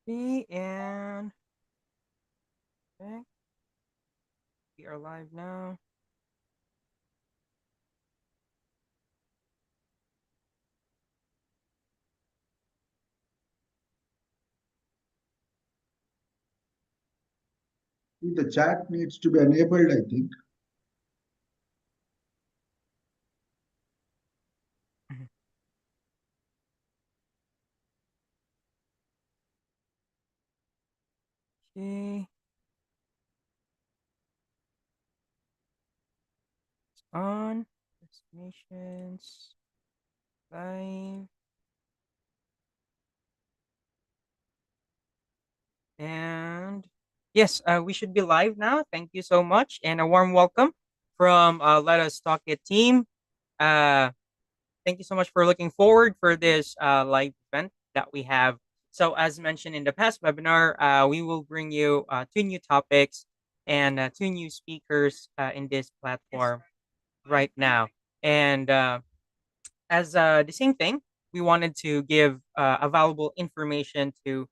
And okay, we are live now. The chat needs to be enabled, I think. Okay, it's on. Destinations live. And yes, we should be live now. Thank you so much, and a warm welcome from Let Us Talk It team. Uh, Thank you so much for looking forward for this live event that we have. So, as mentioned in the past webinar, we will bring you two new topics and two new speakers in this platform right now. And as the same thing, we wanted to give available information to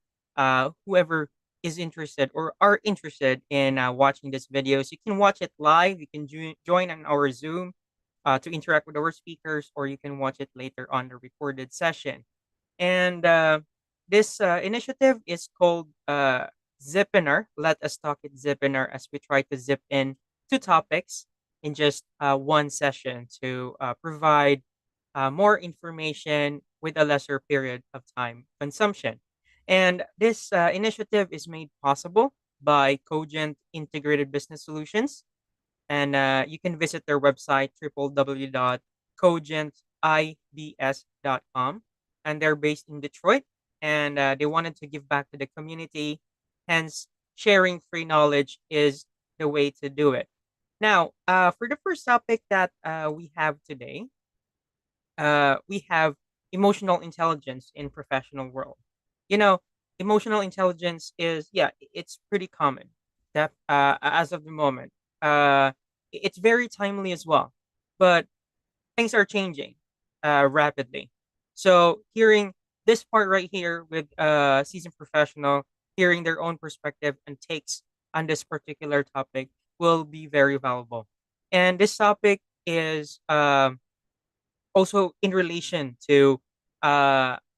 whoever is interested or are interested in watching this video. So you can watch it live. You can join on our Zoom to interact with our speakers, or you can watch it later on the recorded session. And this initiative is called Zipinar. Let us talk it Zipinar as we try to zip in two topics in just one session to provide more information with a lesser period of time consumption. And this initiative is made possible by Cogent Integrated Business Solutions, and you can visit their website www.cogentibs.com, and they're based in Detroit, and they wanted to give back to the community. Hence, sharing free knowledge is the way to do it. Now, for the first topic that we have today, we have emotional intelligence in professional world. You know, emotional intelligence is, yeah, it's pretty common that as of the moment. It's very timely as well, but things are changing rapidly. So hearing this part right here with a seasoned professional, hearing their own perspective and takes on this particular topic will be very valuable. And this topic is also in relation to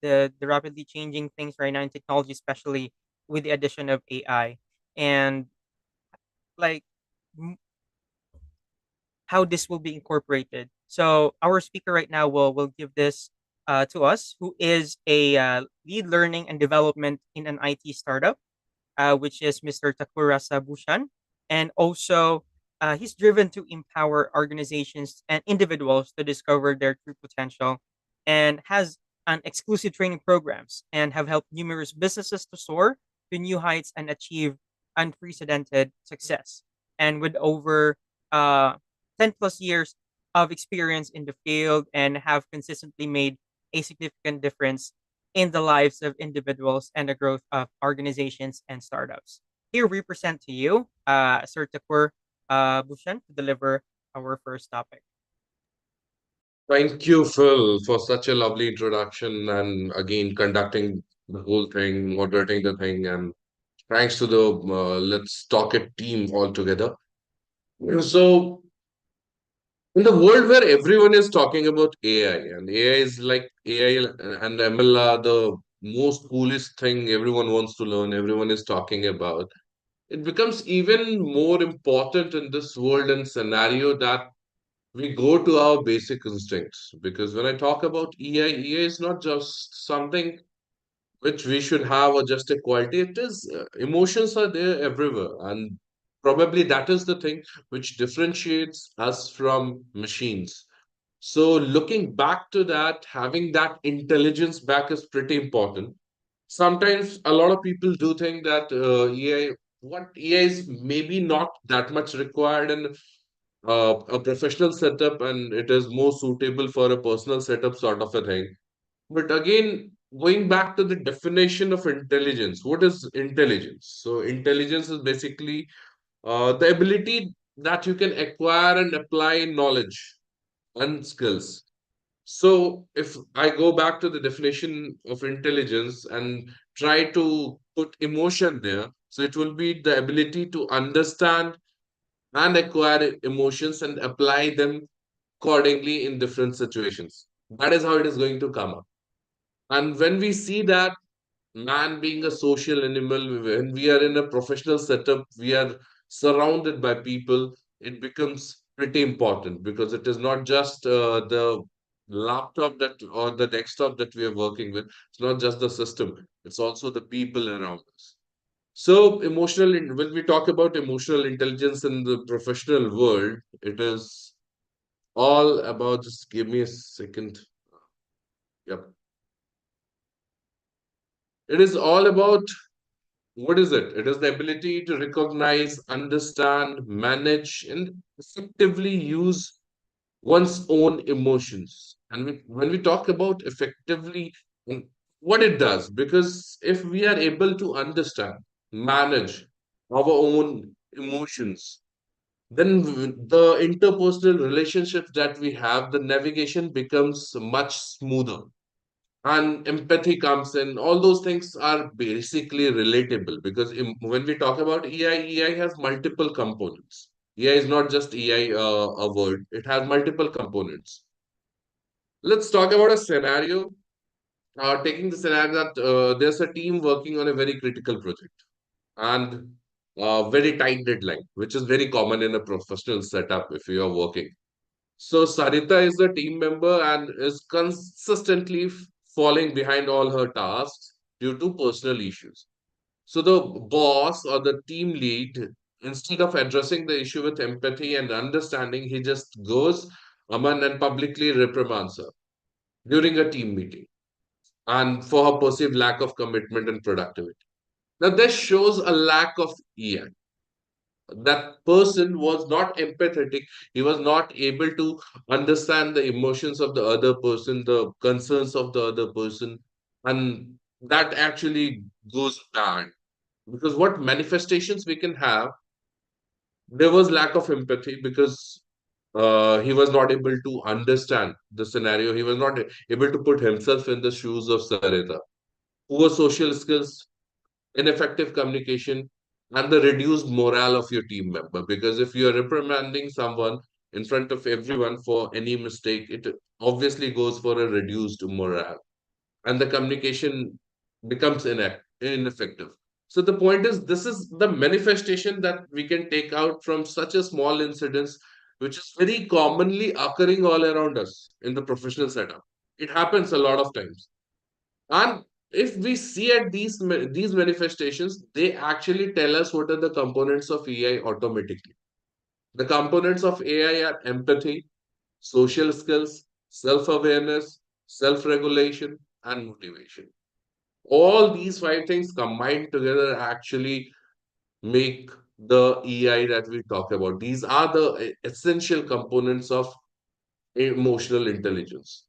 the rapidly changing things right now in technology, especially with the addition of AI, and like how this will be incorporated. So our speaker right now will give this to us, who is a lead learning and development in an IT startup, which is Mr. Takura Sabushan, and also he's driven to empower organizations and individuals to discover their true potential, and has an exclusive training programs and have helped numerous businesses to soar to new heights and achieve unprecedented success. And with over 10 plus years of experience in the field, and have consistently made a significant difference in the lives of individuals and the growth of organizations and startups. Here we present to you Sir Takur Bhushan to deliver our first topic. Thank you, Phil, for such a lovely introduction and again conducting the whole thing, moderating the thing, and thanks to the Let's Talk It team altogether. So, in the world where everyone is talking about AI, and AI is like AI and ML are the most coolest thing everyone wants to learn, everyone is talking about, it becomes even more important in this world and scenario that we go to our basic instincts. Because when I talk about EA is not just something which we should have or just a quality. It is emotions are there everywhere, and probably that is the thing which differentiates us from machines. So looking back to that, having that intelligence back is pretty important. Sometimes a lot of people do think that what EA is maybe not that much required in a professional setup, and it is more suitable for a personal setup sort of a thing. But again, going back to the definition of intelligence, what is intelligence? So, intelligence is basically the ability that you can acquire and apply knowledge and skills. So, if I go back to the definition of intelligence and try to put emotion there. So it will be the ability to understand and acquire emotions and apply them accordingly in different situations. That is how it is going to come up. And when we see that, man being a social animal, when we are in a professional setup, we are surrounded by people, it becomes pretty important because it is not just the laptop that or the desktop that we are working with. It's not just the system, it's also the people around us. So, when we talk about emotional intelligence in the professional world, it is all about, just give me a second. Yep. It is all about, what is it? It is the ability to recognize, understand, manage, and effectively use one's own emotions. And when we talk about effectively, what it does, because if we are able to understand, manage our own emotions, then the interpersonal relationships that we have, the navigation becomes much smoother and empathy comes in. All those things are basically relatable because when we talk about EI has multiple components. EI is not just EI, a word, it has multiple components. Let's talk about a scenario. Taking the scenario that there's a team working on a very critical project and very tight deadline, which is very common in a professional setup if you are working. So Sarita is the team member and is consistently falling behind all her tasks due to personal issues. So the boss or the team lead, instead of addressing the issue with empathy and understanding, he just goes Aman and publicly reprimands her during a team meeting and for her perceived lack of commitment and productivity. Now this shows a lack of EI. That person was not empathetic. He was not able to understand the emotions of the other person, the concerns of the other person, and that actually goes bad. Because what manifestations we can have, there was lack of empathy because he was not able to understand the scenario. He was not able to put himself in the shoes of Sarita. Poor social skills, ineffective communication, and the reduced morale of your team member. Because if you are reprimanding someone in front of everyone for any mistake, it obviously goes for a reduced morale, and the communication becomes ineffective. So the point is, this is the manifestation that we can take out from such a small incidents, which is very commonly occurring all around us in the professional setup. It happens a lot of times, and if we see at these manifestations, they actually tell us what are the components of AI automatically. The components of AI are empathy, social skills, self-awareness, self-regulation, and motivation. All these five things combined together actually make the EI that we talk about. These are the essential components of emotional intelligence.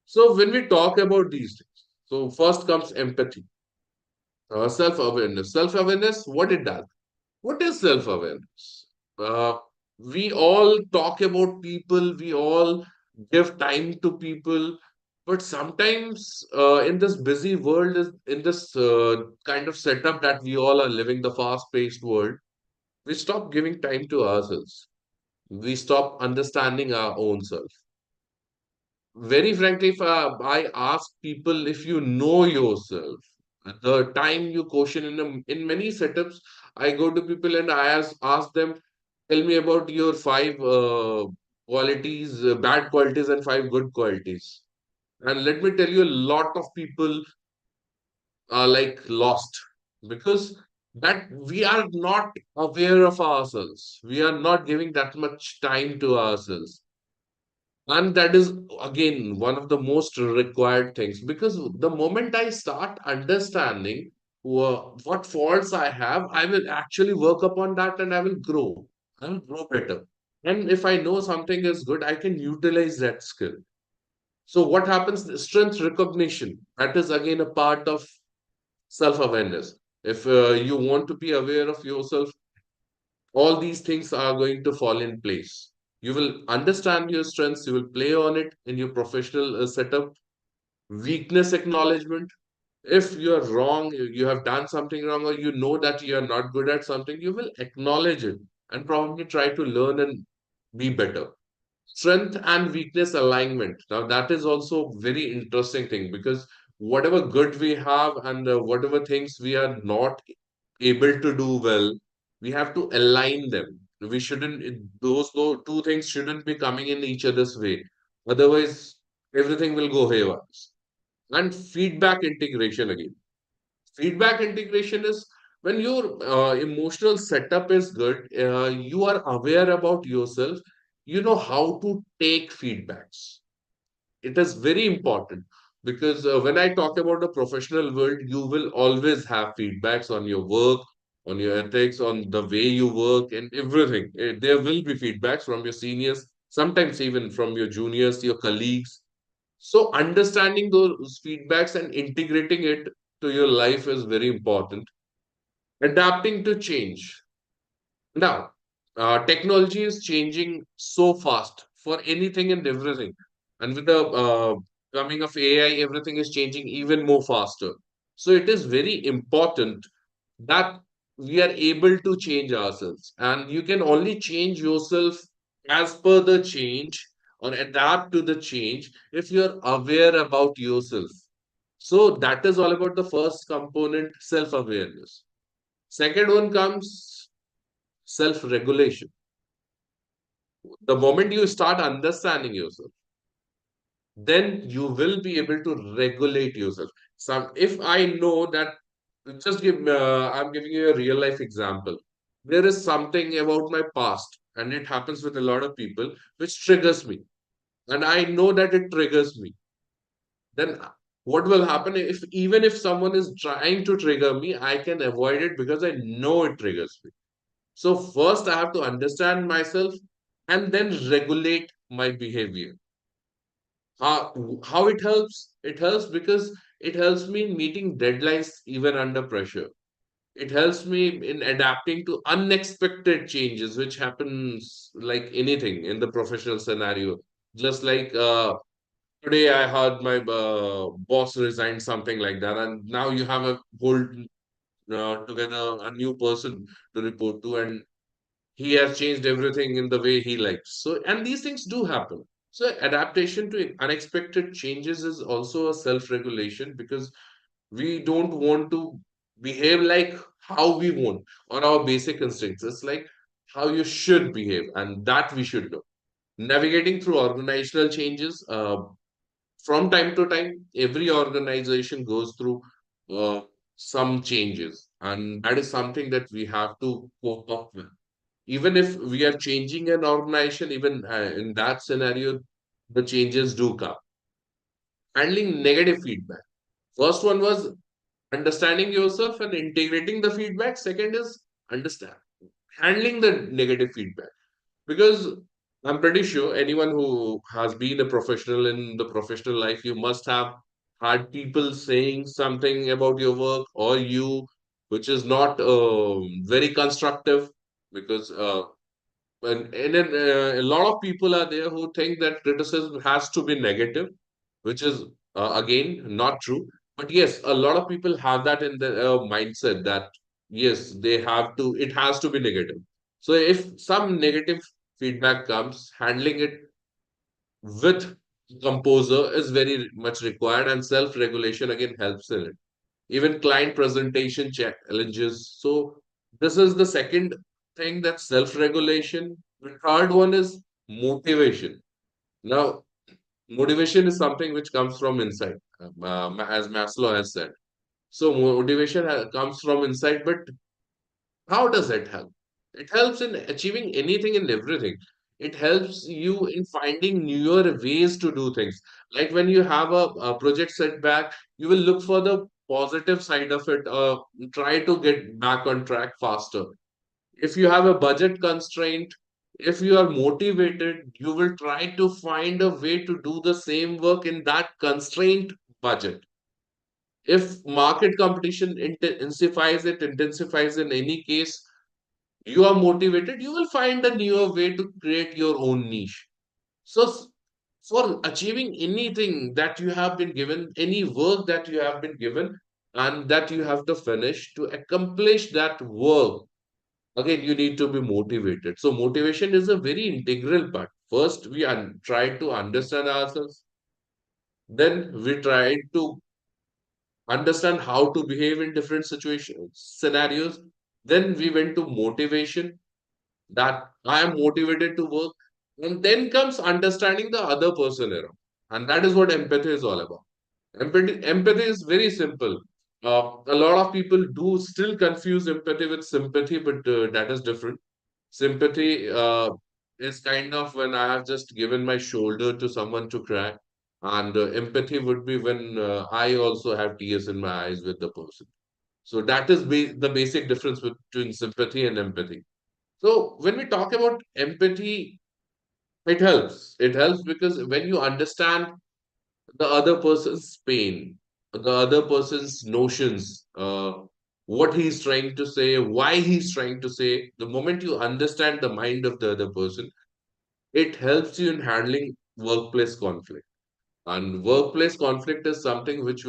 So when we talk about these things, so first comes empathy. Self-awareness. Self-awareness, what it does. What is self-awareness? Uh, we all talk about people, we all give time to people, but sometimes in this busy world, in this kind of setup that we all are living, the fast-paced world, we stop giving time to ourselves. We stop understanding our own self. Very frankly, if I ask people if you know yourself, the time you question in many setups, I go to people and ask them, tell me about your five qualities, bad qualities, and five good qualities. And let me tell you, a lot of people are like lost because that we are not aware of ourselves. We are not giving that much time to ourselves. And that is again one of the most required things because the moment I start understanding what faults I have, I will actually work upon that and I will grow. I will grow better. And if I know something is good, I can utilize that skill. So what happens? Strength recognition. That is again a part of self-awareness. If you want to be aware of yourself, all these things are going to fall in place. You will understand your strengths, you will play on it in your professional setup. Weakness acknowledgement. If you are wrong, you have done something wrong, or you know that you are not good at something, you will acknowledge it and probably try to learn and be better. Strength and weakness alignment. Now, that is also very interesting thing, because whatever good we have and whatever things we are not able to do well, we have to align them. We shouldn't, those two things shouldn't be coming in each other's way. Otherwise, everything will go haywire. And feedback integration again. Feedback integration is when your emotional setup is good, you are aware about yourself, you know how to take feedbacks. It is very important, because when I talk about the professional world, you will always have feedbacks on your work, on your ethics, on the way you work, and everything. There will be feedbacks from your seniors, sometimes even from your juniors, your colleagues. So understanding those feedbacks and integrating it to your life is very important. Adapting to change. Now, technology is changing so fast for anything and everything. And with the coming of AI, everything is changing even more faster. So it is very important that we are able to change ourselves. And you can only change yourself as per the change or adapt to the change if you're aware about yourself. So that is all about the first component, self-awareness. Second one comes self-regulation. The moment you start understanding yourself, then you will be able to regulate yourself. Some, if I know that, I'm giving you a real life example. There is something about my past, and it happens with a lot of people, which triggers me, and I know that it triggers me. Then what will happen if, even if someone is trying to trigger me, I can avoid it because I know it triggers me. So first I have to understand myself and then regulate my behavior. How it helps? It helps because it helps me in meeting deadlines even under pressure. It helps me in adapting to unexpected changes, which happens like anything in the professional scenario. Just like today, I heard my boss resigned, something like that, and now you have a whole together a new person to report to, and he has changed everything in the way he likes. So, and these things do happen. So, adaptation to unexpected changes is also a self-regulation, because we don't want to behave like how we want or our basic instincts. It's like how you should behave, and that we should know. Navigating through organizational changes. From time to time, every organization goes through uh, some changes, and that is something that we have to cope up with. Even if we are changing an organization, even in that scenario, the changes do come. Handling negative feedback. First one was understanding yourself and integrating the feedback. Second is understand handling the negative feedback, because I'm pretty sure anyone who has been a professional in the professional life, you must have had people saying something about your work or you, which is not very constructive. Because a lot of people are there who think that criticism has to be negative, which is again not true. But yes, a lot of people have that in their mindset that yes, they have to, it has to be negative. So if some negative feedback comes, handling it with composer is very much required, and self-regulation again helps in it. Even client presentation challenges. So this is the second thing, that self-regulation. The third one is motivation. Now, motivation is something which comes from inside, as Maslow has said. So motivation comes from inside, but how does it help? It helps in achieving anything and everything. It helps you in finding newer ways to do things. Like when you have a project setback, you will look for the positive side of it, try to get back on track faster. If you have a budget constraint, if you are motivated, you will try to find a way to do the same work in that constrained budget. If market competition intensifies in any case, you are motivated, you will find a newer way to create your own niche. So, for achieving anything that you have been given, any work that you have been given, and that you have to finish. To accomplish that work, again, you need to be motivated. So motivation is a very integral part. First, we try to understand ourselves. Then we try to understand how to behave in different situations, scenarios. Then we went to motivation, that I am motivated to work. And then comes understanding the other person around. And that is what empathy is all about. Empathy is very simple. A lot of people do still confuse empathy with sympathy, but that is different. Sympathy is kind of when I have just given my shoulder to someone to cry, and empathy would be when I also have tears in my eyes with the person. So that is the basic difference between sympathy and empathy. So when we talk about empathy, it helps. It helps because when you understand the other person's pain, the other person's notions, what he's trying to say, why he's trying to say, the moment you understand the mind of the other person, it helps you in handling workplace conflict. And workplace conflict is something which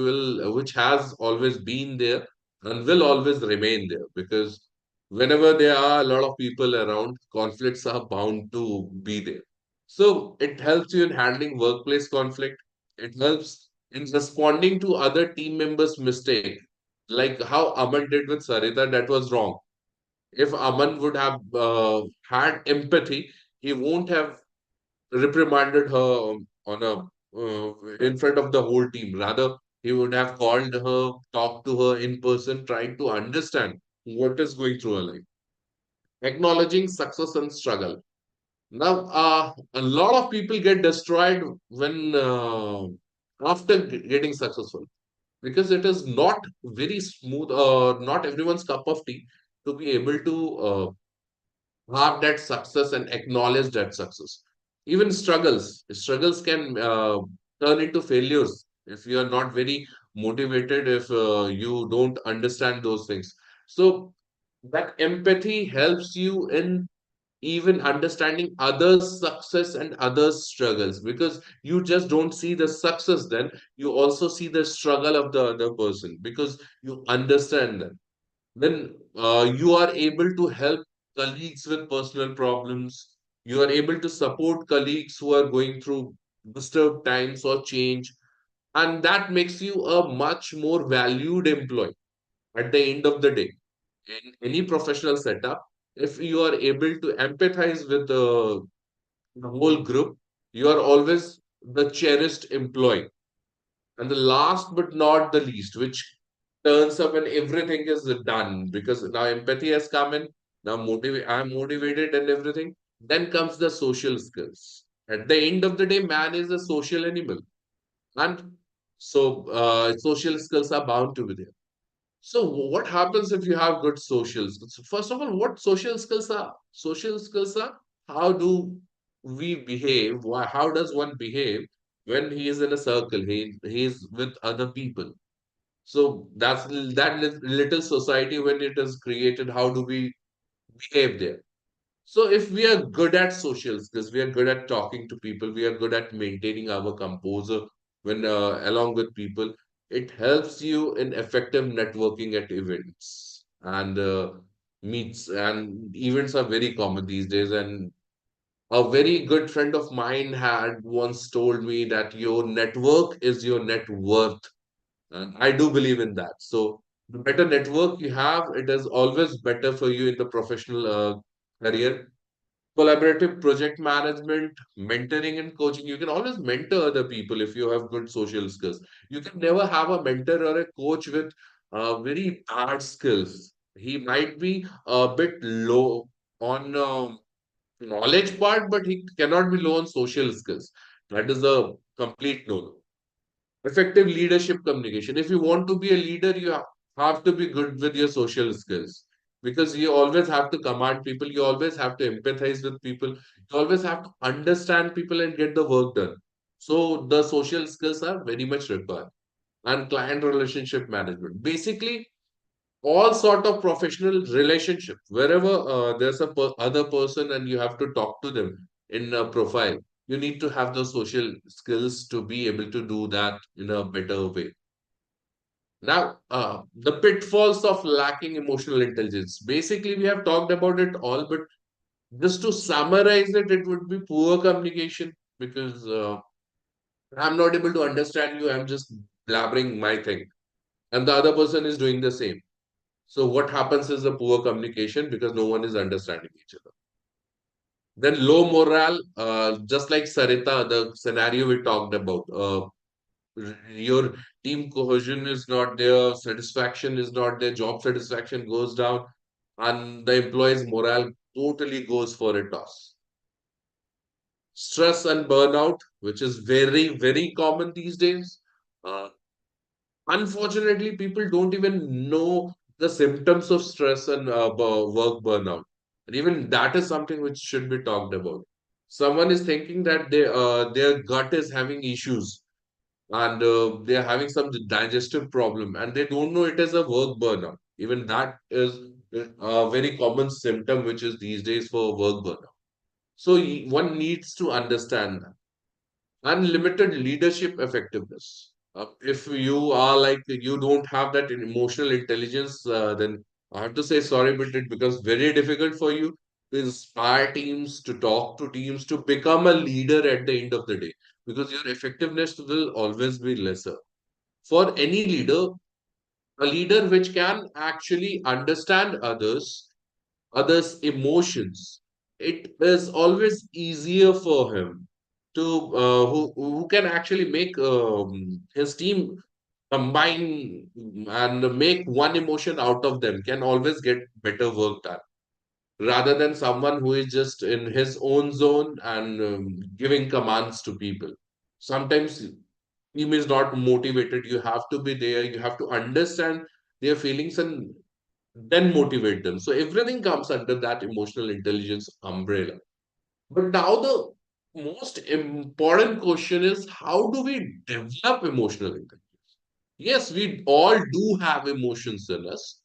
has always been there and will always remain there, because whenever there are a lot of people around, conflicts are bound to be there. So it helps you in handling workplace conflict. It helps in responding to other team members' mistake, like how Aman did with Sarita. That was wrong. If Aman would have had empathy, he won't have reprimanded her on a in front of the whole team. Rather, he would have called her, talked to her in person, trying to understand what is going through her life, acknowledging success and struggle. Now, a lot of people get destroyed when after getting successful, because it is not very smooth, not everyone's cup of tea to be able to have that success and acknowledge that success. Even struggles can turn into failures if you are not very motivated, if you don't understand those things. So that empathy helps you in even understanding others' success and others' struggles, because you just don't see the success, then you also see the struggle of the other person because you understand them. Then you are able to help colleagues with personal problems. You are able to support colleagues who are going through disturbed times or change. And that makes you a much more valued employee at the end of the day. In any professional setup, if you are able to empathize with the whole group, you are always the cherished employee. And the last but not the least, which turns up when everything is done, because now empathy has come in, now I'm motivated and everything. Then comes the social skills. At the end of the day, man is a social animal. And so social skills are bound to be there. So what happens if you have good social skills? First of all, what social skills are? Social skills are how do we behave? How does one behave when he is in a circle? He is with other people. So that's that little society when it is created. How do we behave there? So if we are good at social skills, we are good at talking to people, we are good at maintaining our composure when along with people, it helps you in effective networking at events and meets, and events are very common these days. And a very good friend of mine had once told me that your network is your net worth, and I do believe in that. So the better network you have, it is always better for you in the professional career. Collaborative project management, mentoring and coaching. You can always mentor other people if you have good social skills. You can never have a mentor or a coach with very bad skills. He might be a bit low on knowledge part, but he cannot be low on social skills. That is a complete no. Effective leadership communication. If you want to be a leader, you have to be good with your social skills, because you always have to command people, you always have to empathize with people, you always have to understand people and get the work done. So the social skills are very much required. And client relationship management. Basically, all sort of professional relationship wherever there's a other person and you have to talk to them in a profile, you need to have those social skills to be able to do that in a better way. Now, the pitfalls of lacking emotional intelligence. Basically, we have talked about it all, but just to summarize it, it would be poor communication because I'm not able to understand you. I'm just blabbering my thing, and the other person is doing the same. So, what happens is a poor communication because no one is understanding each other. Then, low morale, just like Sarita, the scenario we talked about. Your team cohesion is not there, satisfaction is not there, job satisfaction goes down, and the employee's morale totally goes for a toss. Stress and burnout, which is very, very common these days. Uh, Unfortunately, people don't even know the symptoms of stress and work burnout. And even that is something which should be talked about. Someone is thinking that their gut is having issues and they are having some digestive problem and they don't know it is a work burnout. Even that is a very common symptom which is these days for work burnout. So one needs to understand that. Unlimited leadership effectiveness. If you are like you don't have that emotional intelligence, then I have to say sorry, but it becomes very difficult for you to inspire teams, to talk to teams, to become a leader at the end of the day, because your effectiveness will always be lesser. For any leader, a leader which can actually understand others' emotions, it is always easier for him to who can actually make his team combine and make one emotion out of them can always get better work done rather than someone who is just in his own zone and giving commands to people. Sometimes team is not motivated. You have to be there. You have to understand their feelings and then motivate them. So everything comes under that emotional intelligence umbrella. But now the most important question is how do we develop emotional intelligence? Yes, we all do have emotions in us.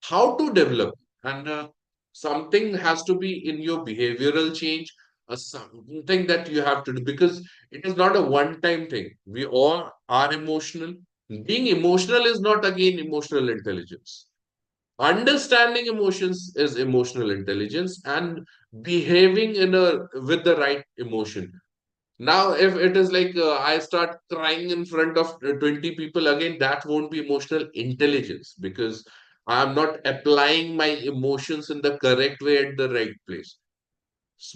How to develop? And something has to be in your behavioral change, something that you have to do because it is not a one time thing. We all are emotional. Being emotional is not again emotional intelligence. Understanding emotions is emotional intelligence and behaving in a with the right emotion. Now, if it is like I start crying in front of 20 people again, that won't be emotional intelligence because I'm not applying my emotions in the correct way at the right place.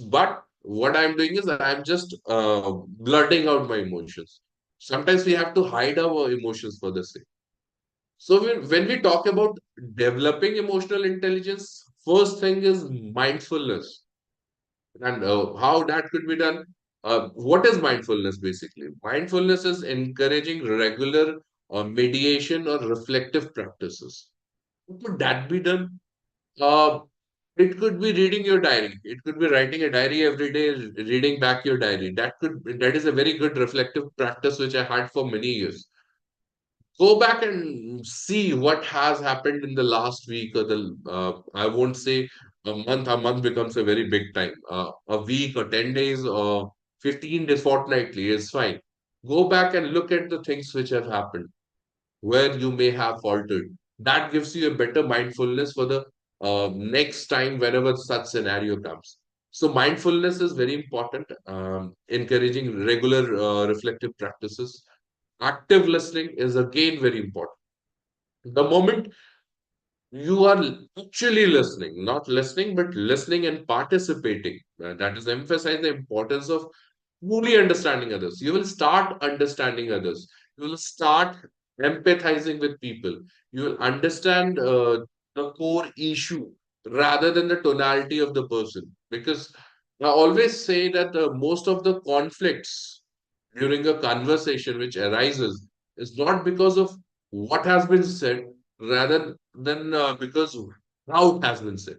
But what I'm doing is I'm just blurting out my emotions. Sometimes we have to hide our emotions for the sake. So when we talk about developing emotional intelligence, first thing is mindfulness and how that could be done. What is mindfulness basically? Mindfulness is encouraging regular mediation or reflective practices. How could that be done? Uh, it could be reading your diary. It could be writing a diary every day, reading back your diary. That is a very good reflective practice which I had for many years. Go back and see what has happened in the last week or the I won't say a month becomes a very big time, a week or 10 days or 15 days fortnightly is fine. Go back and look at the things which have happened where you may have faltered. That gives you a better mindfulness for the next time whenever such scenario comes. So mindfulness is very important, encouraging regular reflective practices. Active listening is again very important. The moment you are actually listening, not listening, but listening and participating, that is emphasize the importance of truly understanding others. You will start understanding others. You will start empathizing with people. You will understand the core issue rather than the tonality of the person. Because I always say that most of the conflicts during a conversation which arises is not because of what has been said, rather than because how it has been said.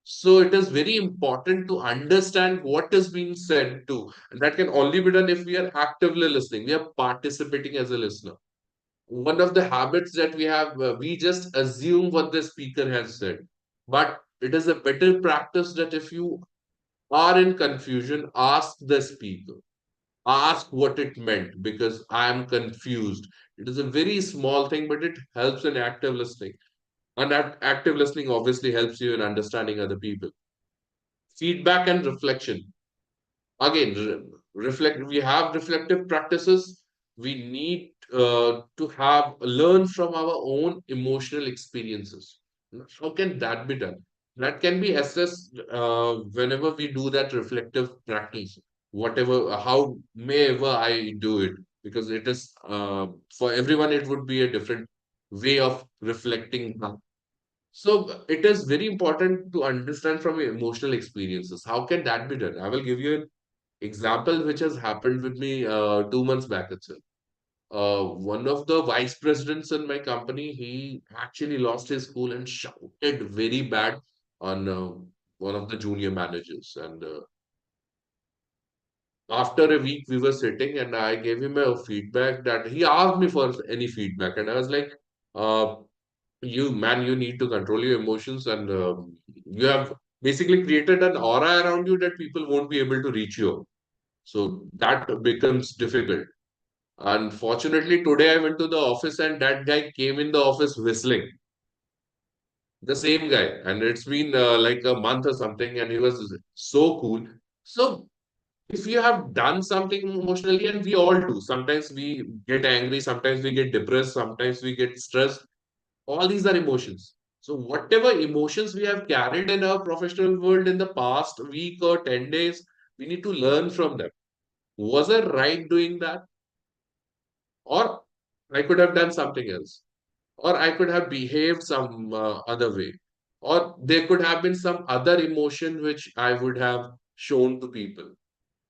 So it is very important to understand what is being said too. And that can only be done if we are actively listening. We are participating as a listener. One of the habits that we have, we just assume what the speaker has said. But it is a better practice that if you are in confusion, ask the speaker. ask what it meant because I am confused. It is a very small thing, but it helps in active listening. And that active listening obviously helps you in understanding other people. Feedback and reflection. Again, reflect. We have reflective practices. We need to have learn from our own emotional experiences. How can that be done? That can be assessed whenever we do that reflective practice. Whatever, how may ever I do it, because it is for everyone. It would be a different way of reflecting. So it is very important to understand from your emotional experiences. How can that be done? I will give you an example which has happened with me 2 months back itself. One of the vice presidents in my company, he actually lost his cool and shouted very bad on one of the junior managers. And after a week, we were sitting, and I gave him a feedback that he asked me for any feedback, and I was like, uh, "You man, you need to control your emotions, and you have basically created an aura around you that people won't be able to reach you." So that becomes difficult. Unfortunately, today I went to the office and that guy came in the office whistling. The same guy. And it's been like a month or something, and he was so cool. So if you have done something emotionally, and we all do, sometimes we get angry, sometimes we get depressed, sometimes we get stressed. All these are emotions. So whatever emotions we have carried in our professional world in the past week or 10 days, we need to learn from them. Was I right doing that? Or I could have done something else, or I could have behaved some other way, or there could have been some other emotion which I would have shown to people.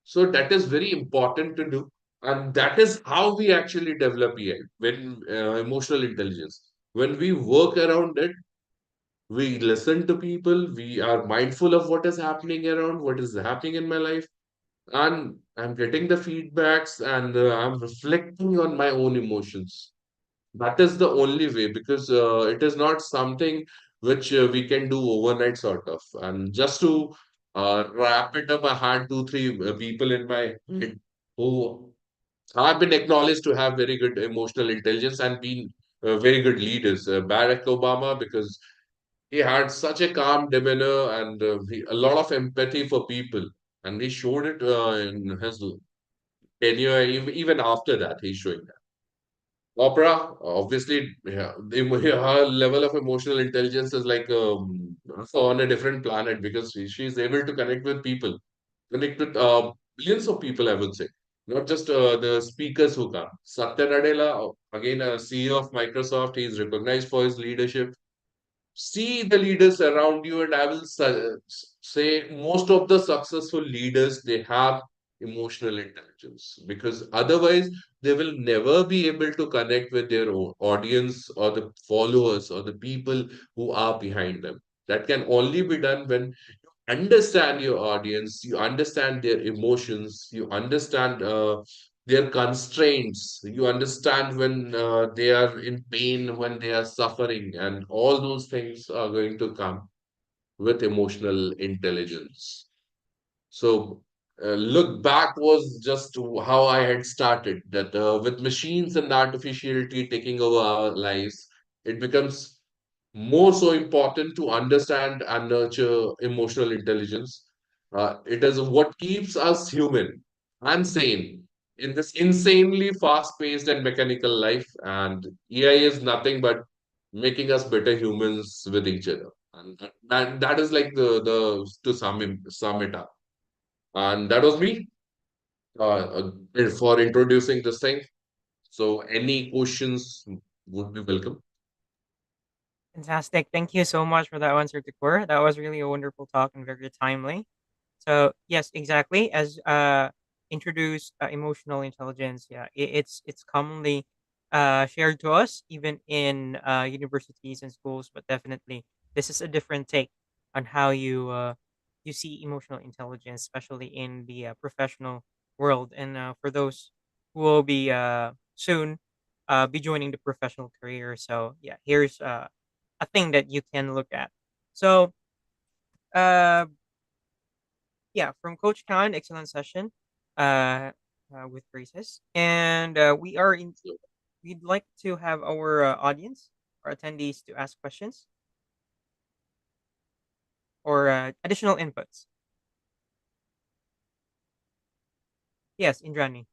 So that is very important to do, and that is how we actually develop AI, when emotional intelligence. When we work around it, we listen to people, we are mindful of what is happening around, what is happening in my life, and I'm getting the feedbacks, and I'm reflecting on my own emotions. That is the only way, because it is not something which we can do overnight, sort of. And just to wrap it up, I had two, three people in my head who have been acknowledged to have very good emotional intelligence and been very good leaders. Barack Obama, because he had such a calm demeanor and a lot of empathy for people. And he showed it in his tenure, even after that, he's showing Opera, obviously, yeah, her level of emotional intelligence is like on a different planet, because she's able to connect with people, connect with billions of people, I would say, not just the speakers who come. Satya Nadella, again, a CEO of Microsoft, he's recognized for his leadership. See the leaders around you, and I will say most of the successful leaders, they have emotional intelligence, because otherwise they will never be able to connect with their audience or the followers or the people who are behind them. That can only be done when understand your audience, you understand their emotions, you understand their constraints, you understand when they are in pain, when they are suffering, and all those things are going to come with emotional intelligence. So, look back was just how I had started, that with machines and artificiality taking over our lives, it becomes more so important to understand and nurture emotional intelligence. It is what keeps us human and sane in this insanely fast paced and mechanical life. And AI is nothing but making us better humans with each other. And that is like to sum it up. And that was me for introducing this thing. So, any questions would be welcome. Fantastic. Thank you so much for that answer, Tukur. That was really a wonderful talk and very timely. So yes, exactly. As introduced emotional intelligence, yeah, it's commonly shared to us even in universities and schools. But definitely, this is a different take on how you see emotional intelligence, especially in the professional world. And for those who will be soon be joining the professional career, so yeah, here's a thing that you can look at. So. Uh, yeah, from Coach Khan, excellent session. Uh, with graces, and we'd like to have our audience or attendees to ask questions or additional inputs. Yes, Indrani.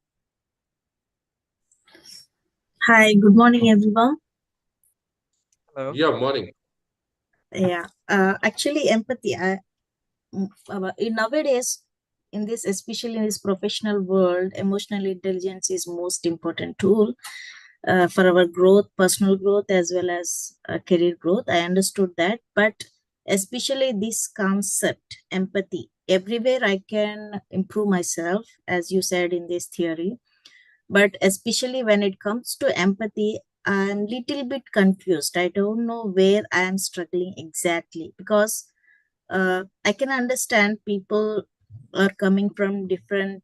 Hi, good morning, everyone. Hello. Yeah, morning. Yeah, actually, empathy. In nowadays, in this, especially in this professional world, emotional intelligence is most important tool for our growth, personal growth, as well as career growth. I understood that, but especially this concept, empathy, everywhere I can improve myself, as you said in this theory, but especially when it comes to empathy, I'm little bit confused. I don't know where I am struggling exactly, because I can understand people are coming from different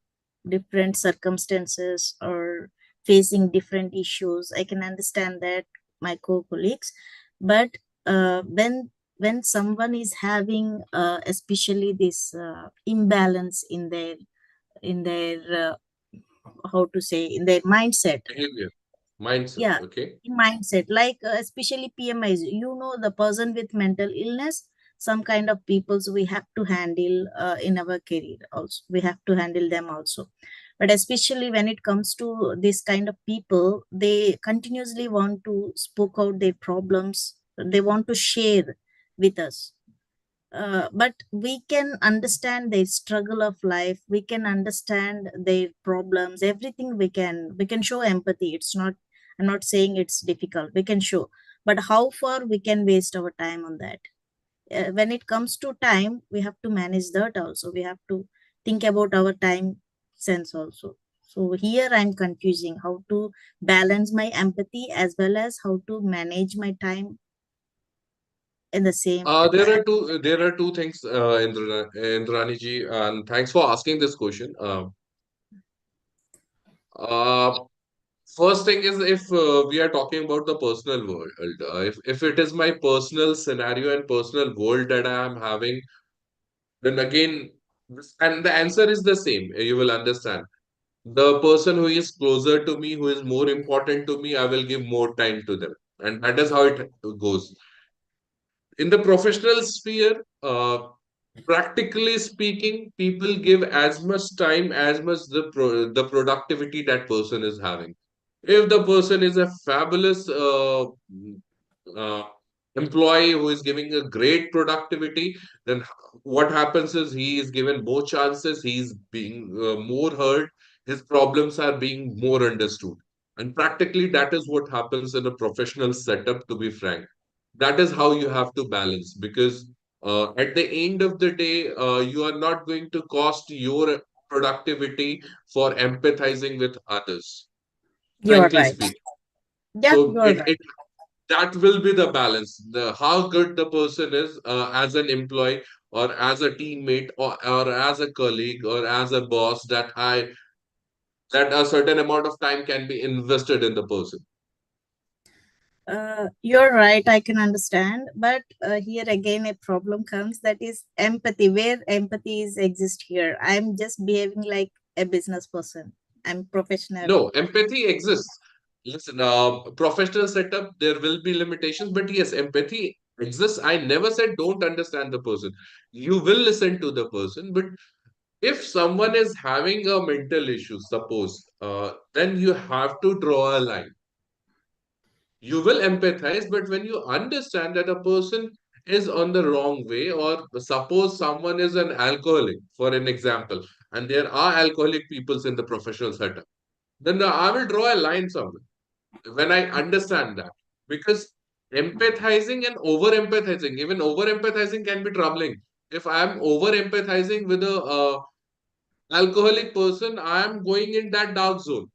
circumstances or facing different issues. I can understand that, my co-colleagues, but when someone is having especially this imbalance in their how to say, in their mindset. Behavior, mindset. Yeah, Okay. mindset, like especially PMIs, the person with mental illness, some kind of peoples we have to handle in our career also, we have to handle them also. But especially when it comes to this kind of people, they continuously want to spoke out their problems, they want to share with us. But we can understand their struggle of life, we can understand their problems, everything. We can show empathy. It's not, I'm not saying it's difficult, we can show, but how far we can waste our time on that? When it comes to time, we have to manage that also, we have to think about our time sense also. So here I'm confusing how to balance my empathy as well as how to manage my time in the same time. There are two things, Indrani ji, and thanks for asking this question. Uh, First thing is, if we are talking about the personal world, if it is my personal scenario and personal world that I am having, then again, and the answer is the same. You will understand. The person who is closer to me, who is more important to me, I will give more time to them, and that is how it goes. In the professional sphere, practically speaking, people give as much time as much the productivity that person is having. If the person is a fabulous uh, employee who is giving a great productivity, then what happens is he is given more chances, he is being more heard, his problems are being more understood. And practically, that is what happens in a professional setup, to be frank. That is how you have to balance, because at the end of the day, you are not going to cost your productivity for empathizing with others, You're frankly right. speaking. Yeah, So you're right. it that will be the balance. The how good the person is as an employee or as a teammate or as a colleague or as a boss, that a certain amount of time can be invested in the person. You're right, I can understand. But here again, a problem comes, that is empathy. Where empathy is exist here? I'm just behaving like a business person. I'm professional. No, empathy exists. Listen, professional setup, there will be limitations, but yes, empathy exists. I never said don't understand the person. You will listen to the person, but if someone is having a mental issue, suppose, then you have to draw a line. You will empathize, but when you understand that a person is on the wrong way, or suppose someone is an alcoholic, for an example, and there are alcoholic peoples in the professional setup, then I will draw a line somewhere when I understand that. Because empathizing and over empathizing, even over empathizing can be troubling. If I am over empathizing with a alcoholic person, I am going in that dark zone.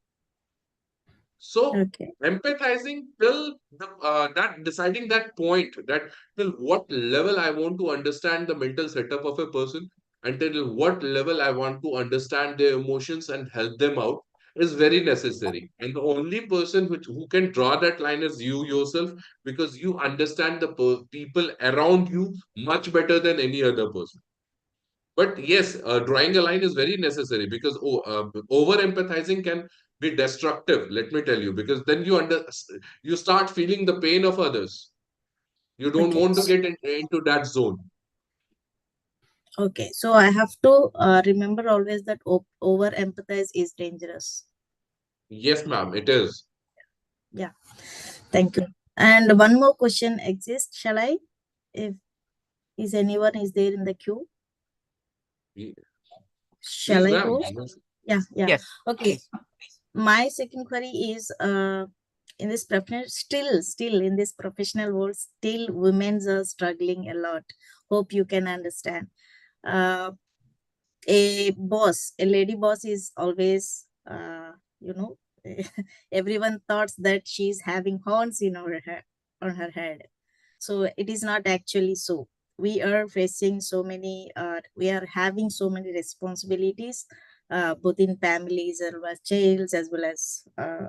So Okay. empathizing till that deciding that point, that till what level I want to understand the mental setup of a person, until what level I want to understand their emotions and help them out, is very necessary. And the only person who can draw that line is you yourself, because you understand the people around you much better than any other person. But yes, drawing a line is very necessary because over empathizing can be destructive. Let me tell you, because then you start feeling the pain of others. You don't Okay. want to get into that zone. Okay. So I have to remember always that over empathize is dangerous. Yes, ma'am, it is. Yeah. Thank you. And one more question exists. Shall I? If is anyone is there in the queue? Y- Shall Please, I ma'am. go? Yeah. Yeah. Yes, Okay. please. My second query is in this professional still in this professional world, still women are struggling a lot. Hope you can understand. uh, a lady boss is always you know everyone thoughts that she's having horns in her head, on her head. So it is not actually so. We are facing so many we are having so many responsibilities, both in families as well as childs, as well as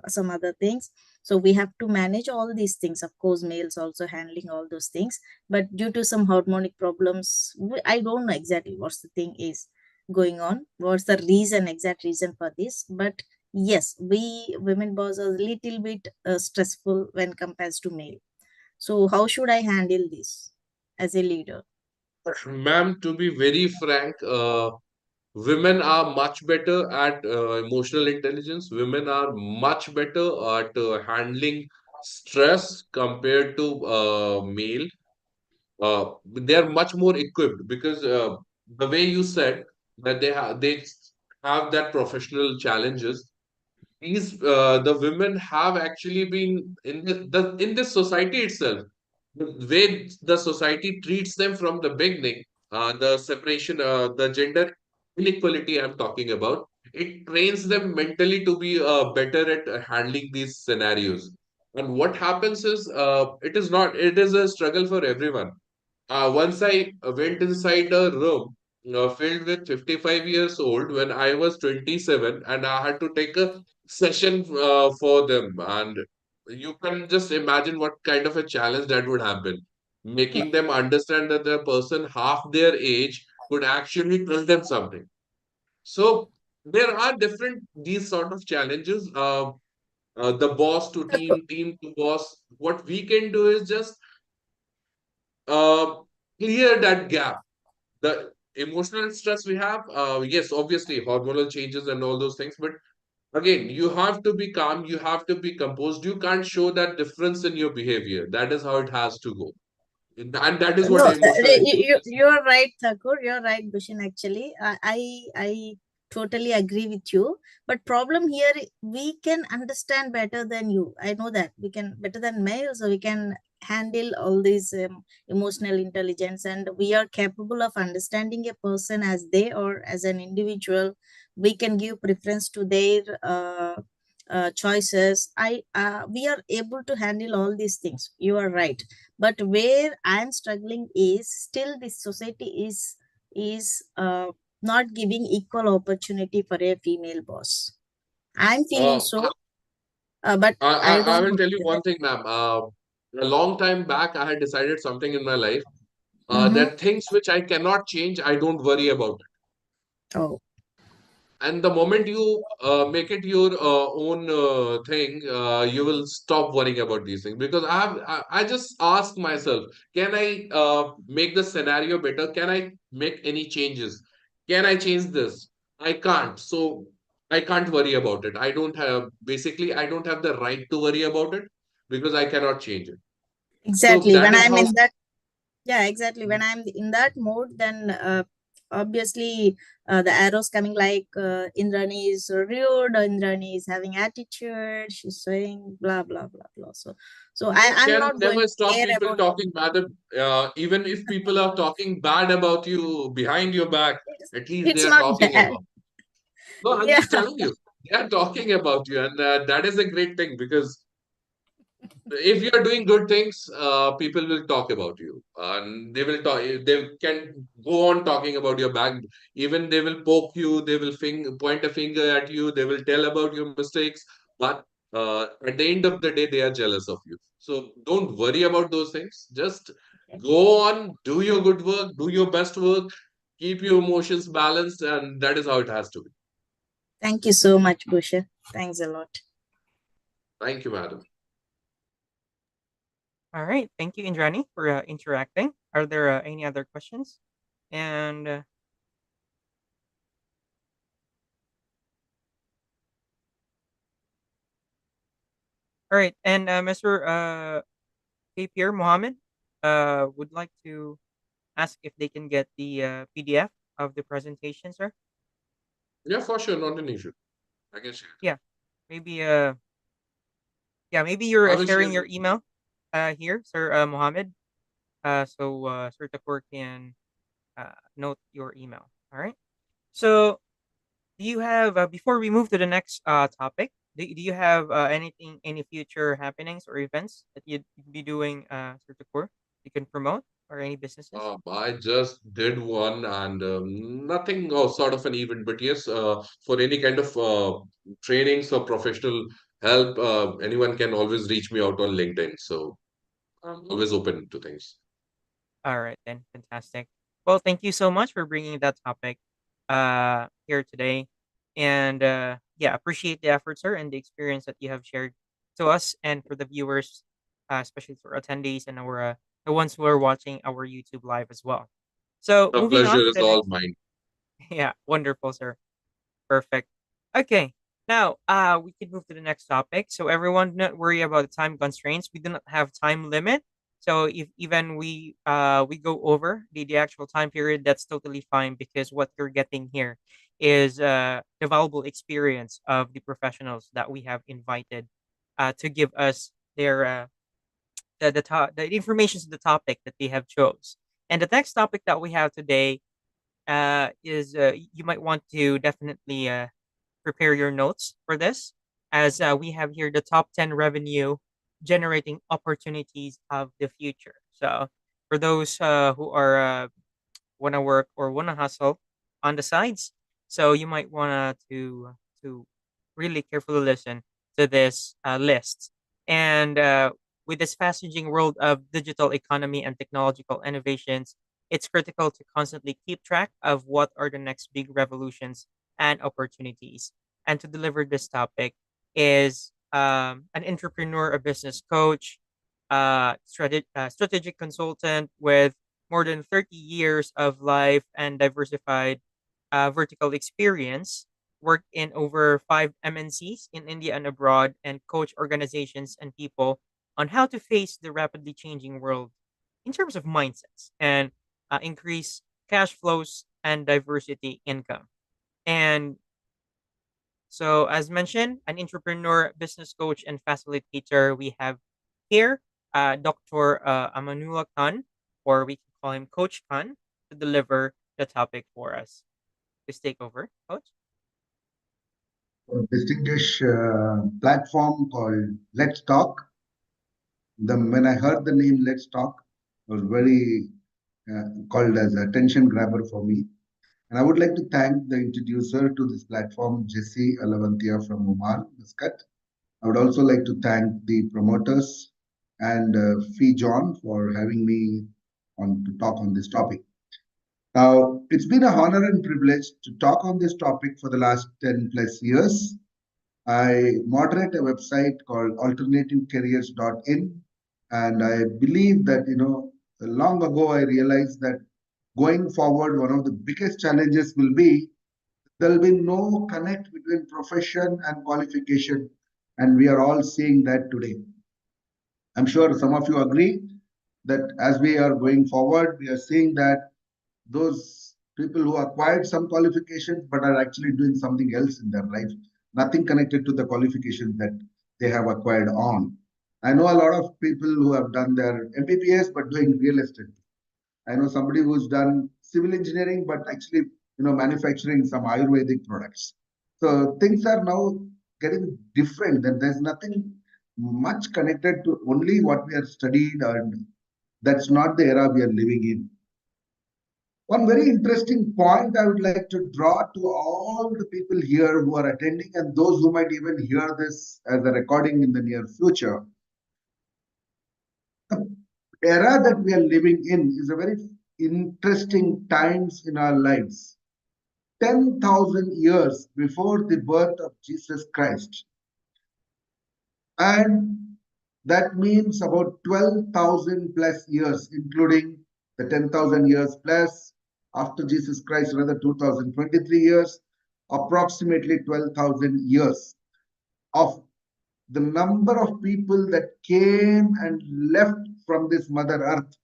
some other things. So we have to manage all these things. Of course males also handling all those things, but due to some hormonic problems, I don't know exactly what's the thing is going on, what's the reason, exact reason for this. But yes, we women boss are a little bit stressful when compared to male. So how should I handle this as a leader? Ma'am, to be very frank, women are much better at emotional intelligence. Women are much better at handling stress compared to male. They are much more equipped because the way you said that they have that professional challenges. These the women have actually been in in this society itself. The way the society treats them from the beginning, the separation, the gender inequality I'm talking about, it trains them mentally to be better at handling these scenarios. And what happens is, it is a struggle for everyone. Once I went inside a room filled with 55 years old when I was 27, and I had to take a session for them. And you can just imagine what kind of a challenge that would have been. No. Making them understand that the person half their age could actually tell them something. So there are different these sort of challenges. The boss to team, team to boss. What we can do is just uh, clear that gap. The emotional stress we have, yes, obviously hormonal changes and all those things, but again, you have to be calm, you have to be composed. You can't show that difference in your behavior. That is how it has to go, and that is what No, emotional intelligence. you're right, Thakur. You're right, Bhushan. Actually, I totally agree with you. But problem here, we can understand better than you. I know that we can better than males, so we can handle all these emotional intelligence, and we are capable of understanding a person as they are as an individual. We can give preference to their choices. We are able to handle all these things. You are right, but where I'm struggling is still this society is not giving equal opportunity for a female boss. I'm feeling Uh, so, but I, I I don't will know tell you whether. one thing, ma'am. A long time back, I had decided something in my life. Mm-hmm. That things which I cannot change, I don't worry about. Oh, And the moment you make it your own thing, you will stop worrying about these things. Because I just ask myself, can I make the scenario better? Can I make any changes? Can I change this? I can't. So I can't worry about it. I don't have the right to worry about it because I cannot change it. So exactly. that When is I'm how. in that, yeah, exactly. When I'm in that mode, then obviously the arrows coming like Indrani is rude, or Indrani is having attitude. She's saying blah blah blah blah. So You I'm can not going never to stop care people about. talking bad. Even if people are talking bad about you behind your back, It's, at least they it's are not talking bad. about. No, I'm Yeah, just telling you, they are talking about you, and that is a great thing because if you are doing good things, people will talk about you, and they will talk. They can go on talking about your back. Even they will poke you. They will point a finger at you. They will tell about your mistakes. But at the end of the day, they are jealous of you. So don't worry about those things. Just go on, do your good work, do your best work, keep your emotions balanced, and that is how it has to be. Thank you so much, Busha. Thanks a lot. Thank you, madam. All right. Thank you, Indrani, for interacting. Are there any other questions? And all right. And Mr. Pierre Mohammed would like to ask if they can get the PDF of the presentation, sir. Yeah, for sure, not an issue. I can share it. Yeah. Maybe yeah, maybe you're I will share sharing it. your email here, Sir Mohammed. So Sir Takur can note your email. All right. So do you have before we move to the next topic? Do you have anything, any future happenings or events that you'd be doing, Sir Takur? You can promote or any businesses? I just did one and nothing sort of an event, but yes, for any kind of trainings or professional help, anyone can always reach me out on LinkedIn. So I'm always open to things. All right, then. Fantastic. Well, thank you so much for bringing that topic here today. And yeah, appreciate the effort, sir, and the experience that you have shared to us and for the viewers, especially for attendees and our the ones who are watching our YouTube live as well. So, The moving pleasure on to is the all next. mine. Yeah, wonderful, sir. Perfect. Okay. Now, we can move to the next topic. So everyone, do not worry about the time constraints. We do not have time limit. So if even we go over the actual time period, that's totally fine because what you're getting here is the valuable experience of the professionals that we have invited to give us their the information to the topic that they have chose. And the next topic that we have today is you might want to definitely prepare your notes for this, as we have here the top 10 revenue generating opportunities of the future. So, for those who are want to work or want to hustle on the sides, so you might want to really carefully listen to this list. And with this fast changing world of digital economy and technological innovations, it's critical to constantly keep track of what are the next big revolutions and opportunities. And to deliver this topic is an entrepreneur, a business coach, strategic consultant with more than 30 years of life and diversified vertical experience, worked in over 5 MNCs in India and abroad, and coach organizations and people on how to face the rapidly changing world in terms of mindsets and increase cash flows and diversity income. And so, as mentioned, an entrepreneur, business coach, and facilitator, we have here Dr. Amanullah Khan, or we can call him Coach Khan, to deliver the topic for us. Please take over, Coach. A distinguished platform called Let's Talk. When I heard the name Let's Talk, it was very called as a attention grabber for me. And I would like to thank the introducer to this platform, Jesse Alavantia from Oman, Muscat. I would also like to thank the promoters and Fee John for having me on to talk on this topic. Now, it's been a honor and privilege to talk on this topic for the last 10 plus years. I moderate a website called alternativecareers.in, and I believe that, long ago I realized that going forward, one of the biggest challenges will be there will be no connect between profession and qualification, and we are all seeing that today. I'm sure some of you agree that as we are going forward, we are seeing that those people who acquired some qualifications but are actually doing something else in their life, nothing connected to the qualifications that they have acquired on. I know a lot of people who have done their MBBS but doing real estate. I know somebody who's done civil engineering but actually manufacturing some Ayurvedic products. So things are now getting different, and there's nothing much connected to only what we have studied, and that's not the era we are living in. One very interesting point I would like to draw to all the people here who are attending and those who might even hear this as a recording in the near future. The era that we are living in is a very interesting times in our lives. 10,000 years before the birth of Jesus Christ. And that means about 12,000 plus years, including the 10,000 years plus after Jesus Christ, another 2023 years, approximately 12,000 years of the number of people that came and left from this Mother Earth.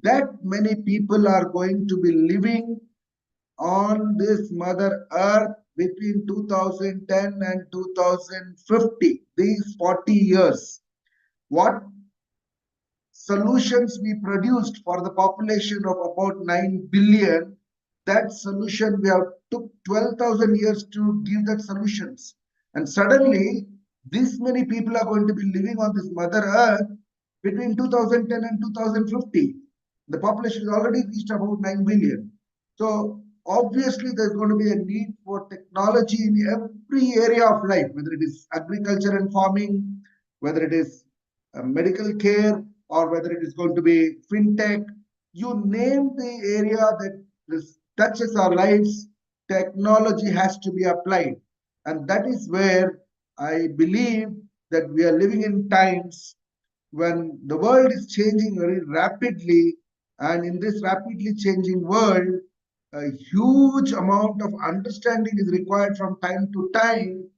That many people are going to be living on this Mother Earth between 2010 and 2050, these 40 years. What solutions we produced for the population of about 9 billion, that solution we have took 12,000 years to give that solutions. And suddenly, this many people are going to be living on this Mother Earth between 2010 and 2050. The population has already reached about 9 billion. So obviously, there's going to be a need for technology in every area of life, whether it is agriculture and farming, whether it is medical care, or whether it is going to be fintech. You name the area that touches our lives, technology has to be applied. And that is where I believe that we are living in times when the world is changing very rapidly, and in this rapidly changing world, a huge amount of understanding is required from time to time.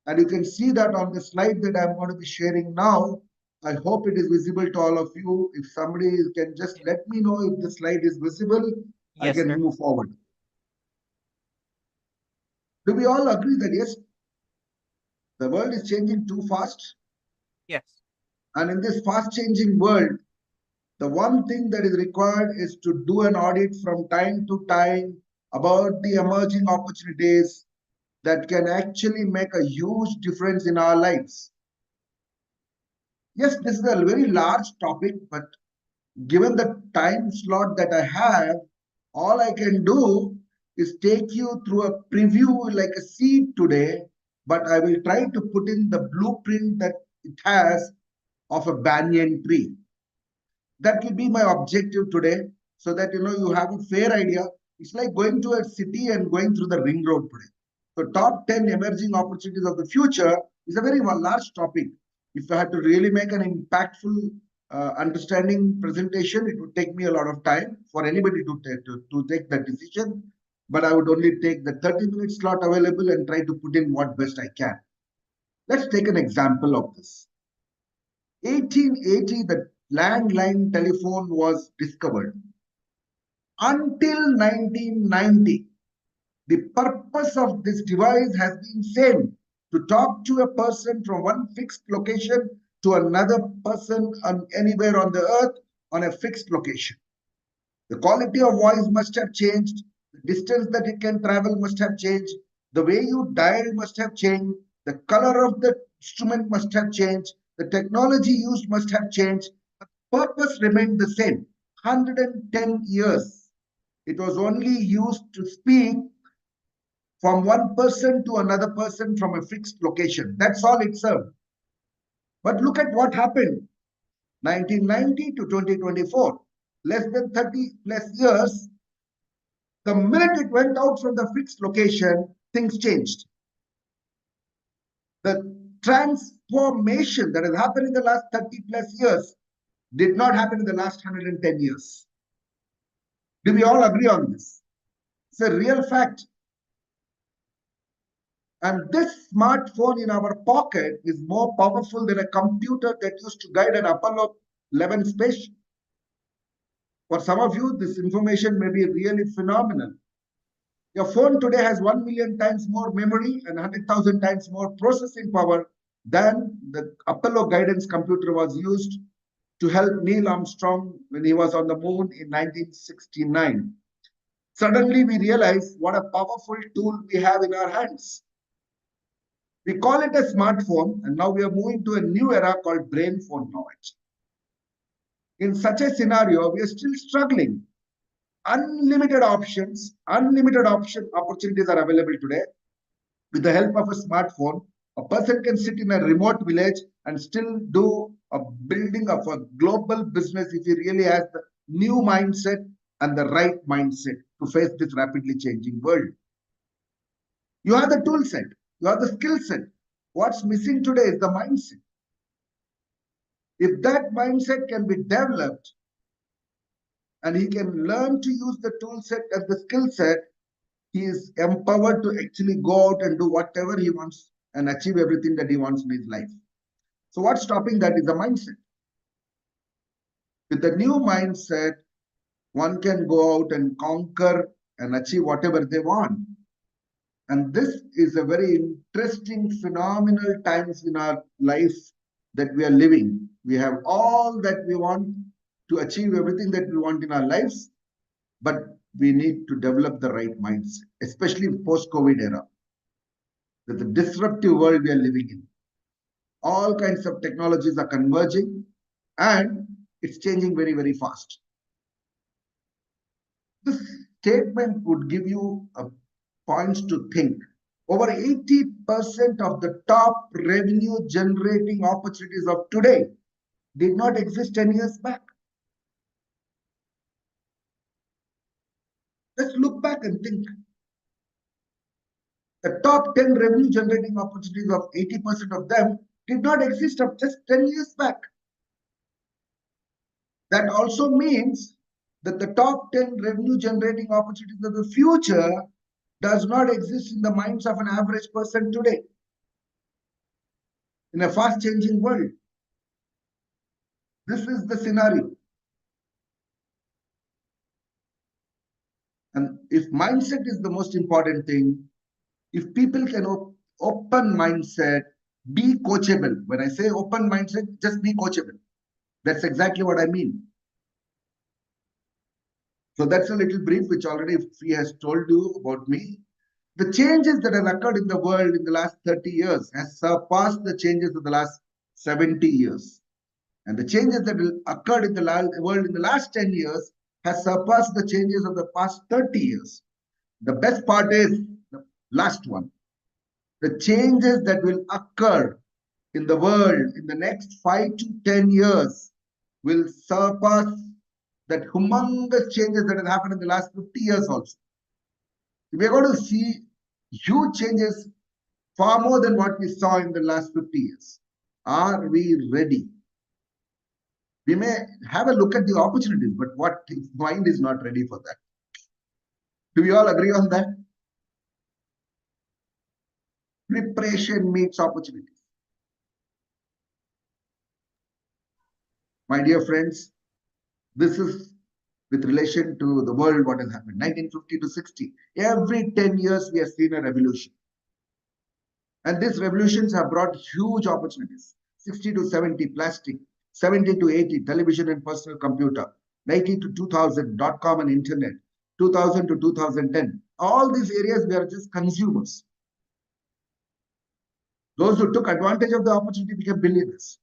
And you can see that on the slide that I'm going to be sharing now. I hope it is visible to all of you. If somebody can just let me know if the slide is visible, I Yes, can sir. move forward. Do we all agree that yes, the world is changing too fast? Yes. And in this fast changing world, the one thing that is required is to do an audit from time to time about the emerging opportunities that can actually make a huge difference in our lives. Yes, this is a very large topic, but given the time slot that I have, all I can do is take you through a preview like a seed today, but I will try to put in the blueprint that it has of a banyan tree. That will be my objective today, so that you have a fair idea. It's like going to a city and going through the ring road today. So top 10 emerging opportunities of the future is a very large topic. If I had to really make an impactful understanding presentation, it would take me a lot of time for anybody to take that decision. But I would only take the 30-minute slot available and try to put in what best I can. Let's take an example of this. 1880, the landline telephone was discovered. Until 1990, the purpose of this device has been same, to talk to a person from one fixed location to another person anywhere on the earth on a fixed location. The quality of voice must have changed. The distance that it can travel must have changed. The way you dial must have changed. The color of the instrument must have changed. The technology used must have changed. The purpose remained the same. 110 years. It was only used to speak from one person to another person from a fixed location. That's all it served. But look at what happened. 1990 to 2024, less than 30 plus years, the minute it went out from the fixed location, things changed. The transformation that has happened in the last 30 plus years did not happen in the last 110 years. Do we all agree on this? It's a real fact. And this smartphone in our pocket is more powerful than a computer that used to guide an Apollo 11 spaceship. For some of you, this information may be really phenomenal. Your phone today has 1 million times more memory and 100,000 times more processing power than the Apollo guidance computer was used to help Neil Armstrong when he was on the moon in 1969. Suddenly, we realize what a powerful tool we have in our hands. We call it a smartphone, and now we are moving to a new era called brain phone knowledge. In such a scenario, we are still struggling. Unlimited opportunities are available today. With the help of a smartphone, a person can sit in a remote village and still do a building of a global business if he really has the new mindset and the right mindset to face this rapidly changing world. You have the tool set, you have the skill set. What's missing today is the mindset. If that mindset can be developed and he can learn to use the tool set and the skill set, he is empowered to actually go out and do whatever he wants and achieve everything that he wants in his life. So what's stopping that is the mindset. With the new mindset, one can go out and conquer and achieve whatever they want. And this is a very interesting, phenomenal times in our life that we are living. We have all that we want to achieve everything that we want in our lives, but we need to develop the right mindset, especially post-COVID era. There's a disruptive world we are living in. All kinds of technologies are converging and it's changing very, very fast. This statement would give you a points to think. Over 80% of the top revenue generating opportunities of today did not exist 10 years back. Let's look back and think. The top 10 revenue generating opportunities of 80% of them did not exist of just 10 years back. That also means that the top 10 revenue generating opportunities of the future does not exist in the minds of an average person today in a fast changing world. This is the scenario. And if mindset is the most important thing, if people can open mindset, be coachable. When I say open mindset, just be coachable. That's exactly what I mean. So that's a little brief, which already Fee has told you about me. The changes that have occurred in the world in the last 30 years has surpassed the changes of the last 70 years. And the changes that occurred in the world in the last 10 years has surpassed the changes of the past 30 years. The best part is the last one. The changes that will occur in the world in the next 5 to 10 years will surpass that humongous changes that have happened in the last 50 years also. We are going to see huge changes far more than what we saw in the last 50 years. Are we ready? We may have a look at the opportunities, but what mind is not ready for that? Do we all agree on that? Preparation meets opportunities. My dear friends, this is with relation to the world, what has happened. 1950 to 60. Every 10 years, we have seen a revolution. And these revolutions have brought huge opportunities. 60 to 70, plastic. 70 to 80, television and personal computer. 90 to 2000, dot-com and internet. 2000 to 2010. All these areas, we are just consumers. Those who took advantage of the opportunity became billionaires.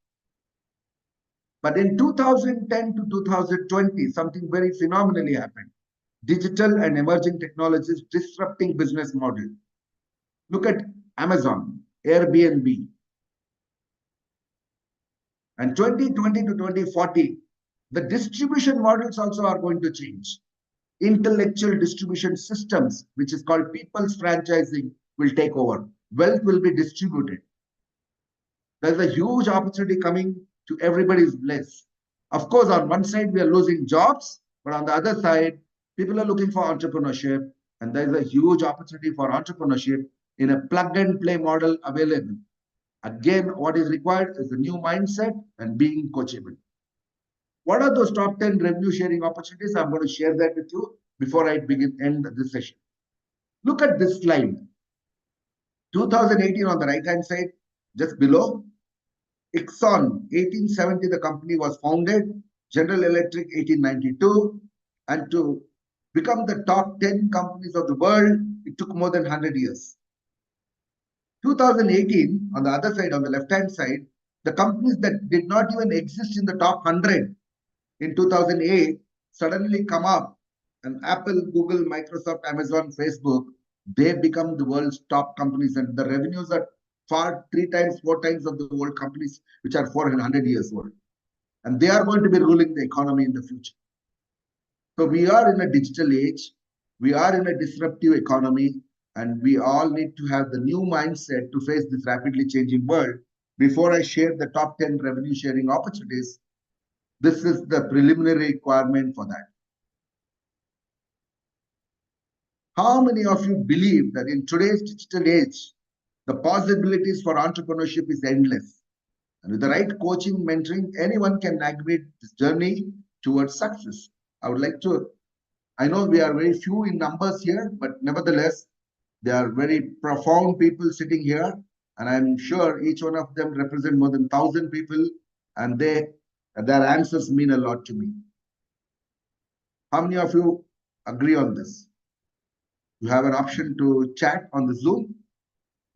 But in 2010 to 2020, something very phenomenally happened. Digital and emerging technologies disrupting business model. Look at Amazon, Airbnb. And 2020 to 2040, the distribution models also are going to change. Intellectual distribution systems, which is called people's franchising, will take over. Wealth will be distributed. There's a huge opportunity coming to everybody's bliss. Of course, on one side, we are losing jobs, but on the other side, people are looking for entrepreneurship, and there's a huge opportunity for entrepreneurship in a plug-and-play model available. Again, what is required is a new mindset and being coachable. What are those top 10 revenue sharing opportunities? I'm going to share that with you before I end this session. Look at this slide. 2018 on the right-hand side, just below. Exxon, 1870, the company was founded. General Electric, 1892. And to become the top 10 companies of the world, it took more than 100 years. 2018, on the other side, on the left-hand side, the companies that did not even exist in the top 100 in 2008 suddenly come up, and Apple, Google, Microsoft, Amazon, Facebook, they become the world's top companies, and the revenues are far 3 times, 4 times of the world companies which are 400 years old. And they are going to be ruling the economy in the future. So we are in a digital age, we are in a disruptive economy, and we all need to have the new mindset to face this rapidly changing world. Before I share the top 10 revenue sharing opportunities, this is the preliminary requirement for that. How many of you believe that in today's digital age, the possibilities for entrepreneurship is endless? And with the right coaching, mentoring, anyone can navigate this journey towards success. I would like to, I know we are very few in numbers here, but nevertheless, they are very profound people sitting here. And I'm sure each one of them represent more than 1,000 people, and their answers mean a lot to me. How many of you agree on this? You have an option to chat on the Zoom.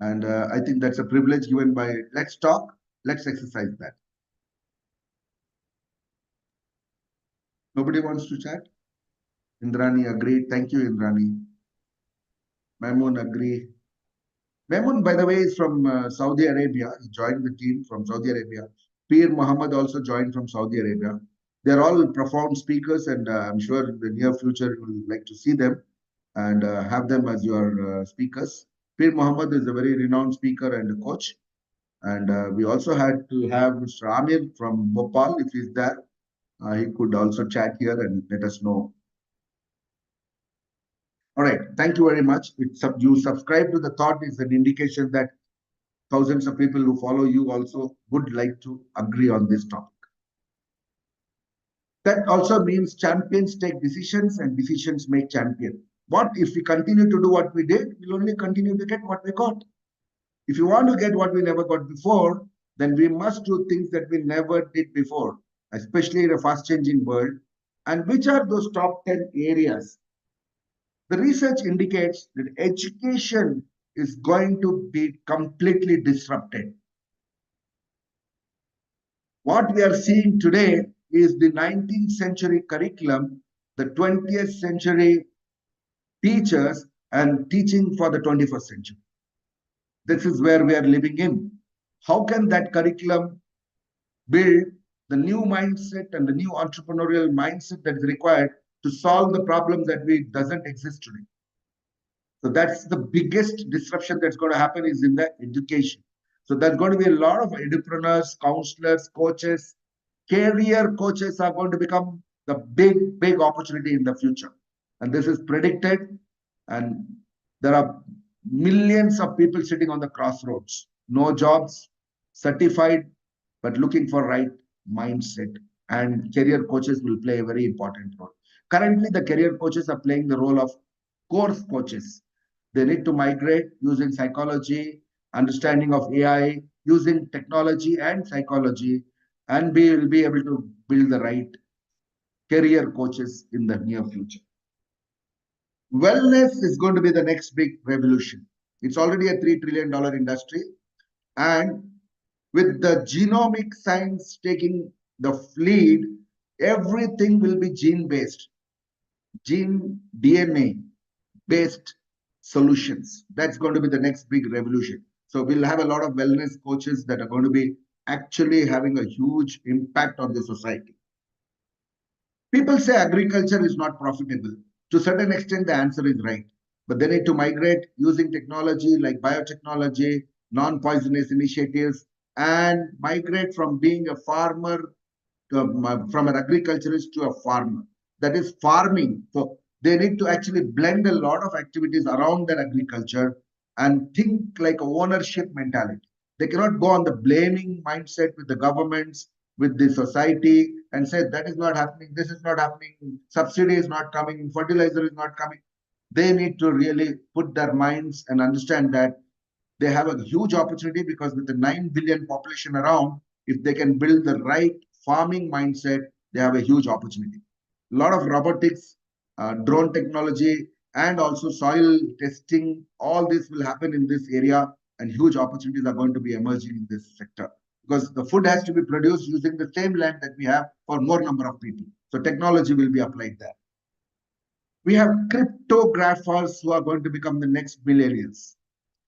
And I think that's a privilege given by Let's Talk. Let's exercise that. Nobody wants to chat? Indrani agreed. Thank you, Indrani. Mamoon agree. Mamoon, by the way, is from Saudi Arabia. He joined the team from Saudi Arabia. Peer Muhammad also joined from Saudi Arabia. They're all profound speakers, and I'm sure in the near future you will like to see them and have them as your speakers. Peer Muhammad is a very renowned speaker and a coach. And we also had to have Mr. Amir from Bhopal, if he's there. He could also chat here and let us know. All right, thank you very much. You subscribe to the thought is an indication that thousands of people who follow you also would like to agree on this topic. That also means champions take decisions and decisions make champion. What if we continue to do what we did, we'll only continue to get what we got. If you want to get what we never got before, then we must do things that we never did before, especially in a fast-changing world. And which are those top 10 areas? The research indicates that education is going to be completely disrupted. What we are seeing today is the 19th century curriculum, the 20th century teachers, and teaching for the 21st century. This is where we are living in. How can that curriculum build the new mindset and the new entrepreneurial mindset that is required to solve the problems that doesn't exist today? So that's the biggest disruption that's going to happen is in the education. So there's going to be a lot of entrepreneurs, counselors, coaches, career coaches are going to become the big opportunity in the future. And this is predicted. And there are millions of people sitting on the crossroads, no jobs, certified, but looking for right mindset. And career coaches will play a very important role. Currently, the career coaches are playing the role of course coaches. They need to migrate using psychology, understanding of AI, using technology and psychology, and we will be able to build the right career coaches in the near future. Wellness is going to be the next big revolution. It's already a $3 trillion industry. And with the genomic science taking the lead, everything will be gene-based, gene DNA-based solutions. That's going to be the next big revolution. So we'll have a lot of wellness coaches that are going to be actually having a huge impact on the society. People say agriculture is not profitable. To a certain extent, the answer is right. But they need to migrate using technology like biotechnology, non-poisonous initiatives, and migrate from being a farmer, from an agriculturist to a farmer. That is farming. So they need to actually blend a lot of activities around their agriculture and think like a ownership mentality. They cannot go on the blaming mindset with the governments, with the society, and say that is not happening, this is not happening, subsidy is not coming, fertilizer is not coming. They need to really put their minds and understand that they have a huge opportunity because with the 9 billion population around, if they can build the right farming mindset, they have a huge opportunity. A lot of robotics, drone technology, and also soil testing, all this will happen in this area, and huge opportunities are going to be emerging in this sector because the food has to be produced using the same land that we have for more number of people. So technology will be applied there. We have cryptographers who are going to become the next billionaires.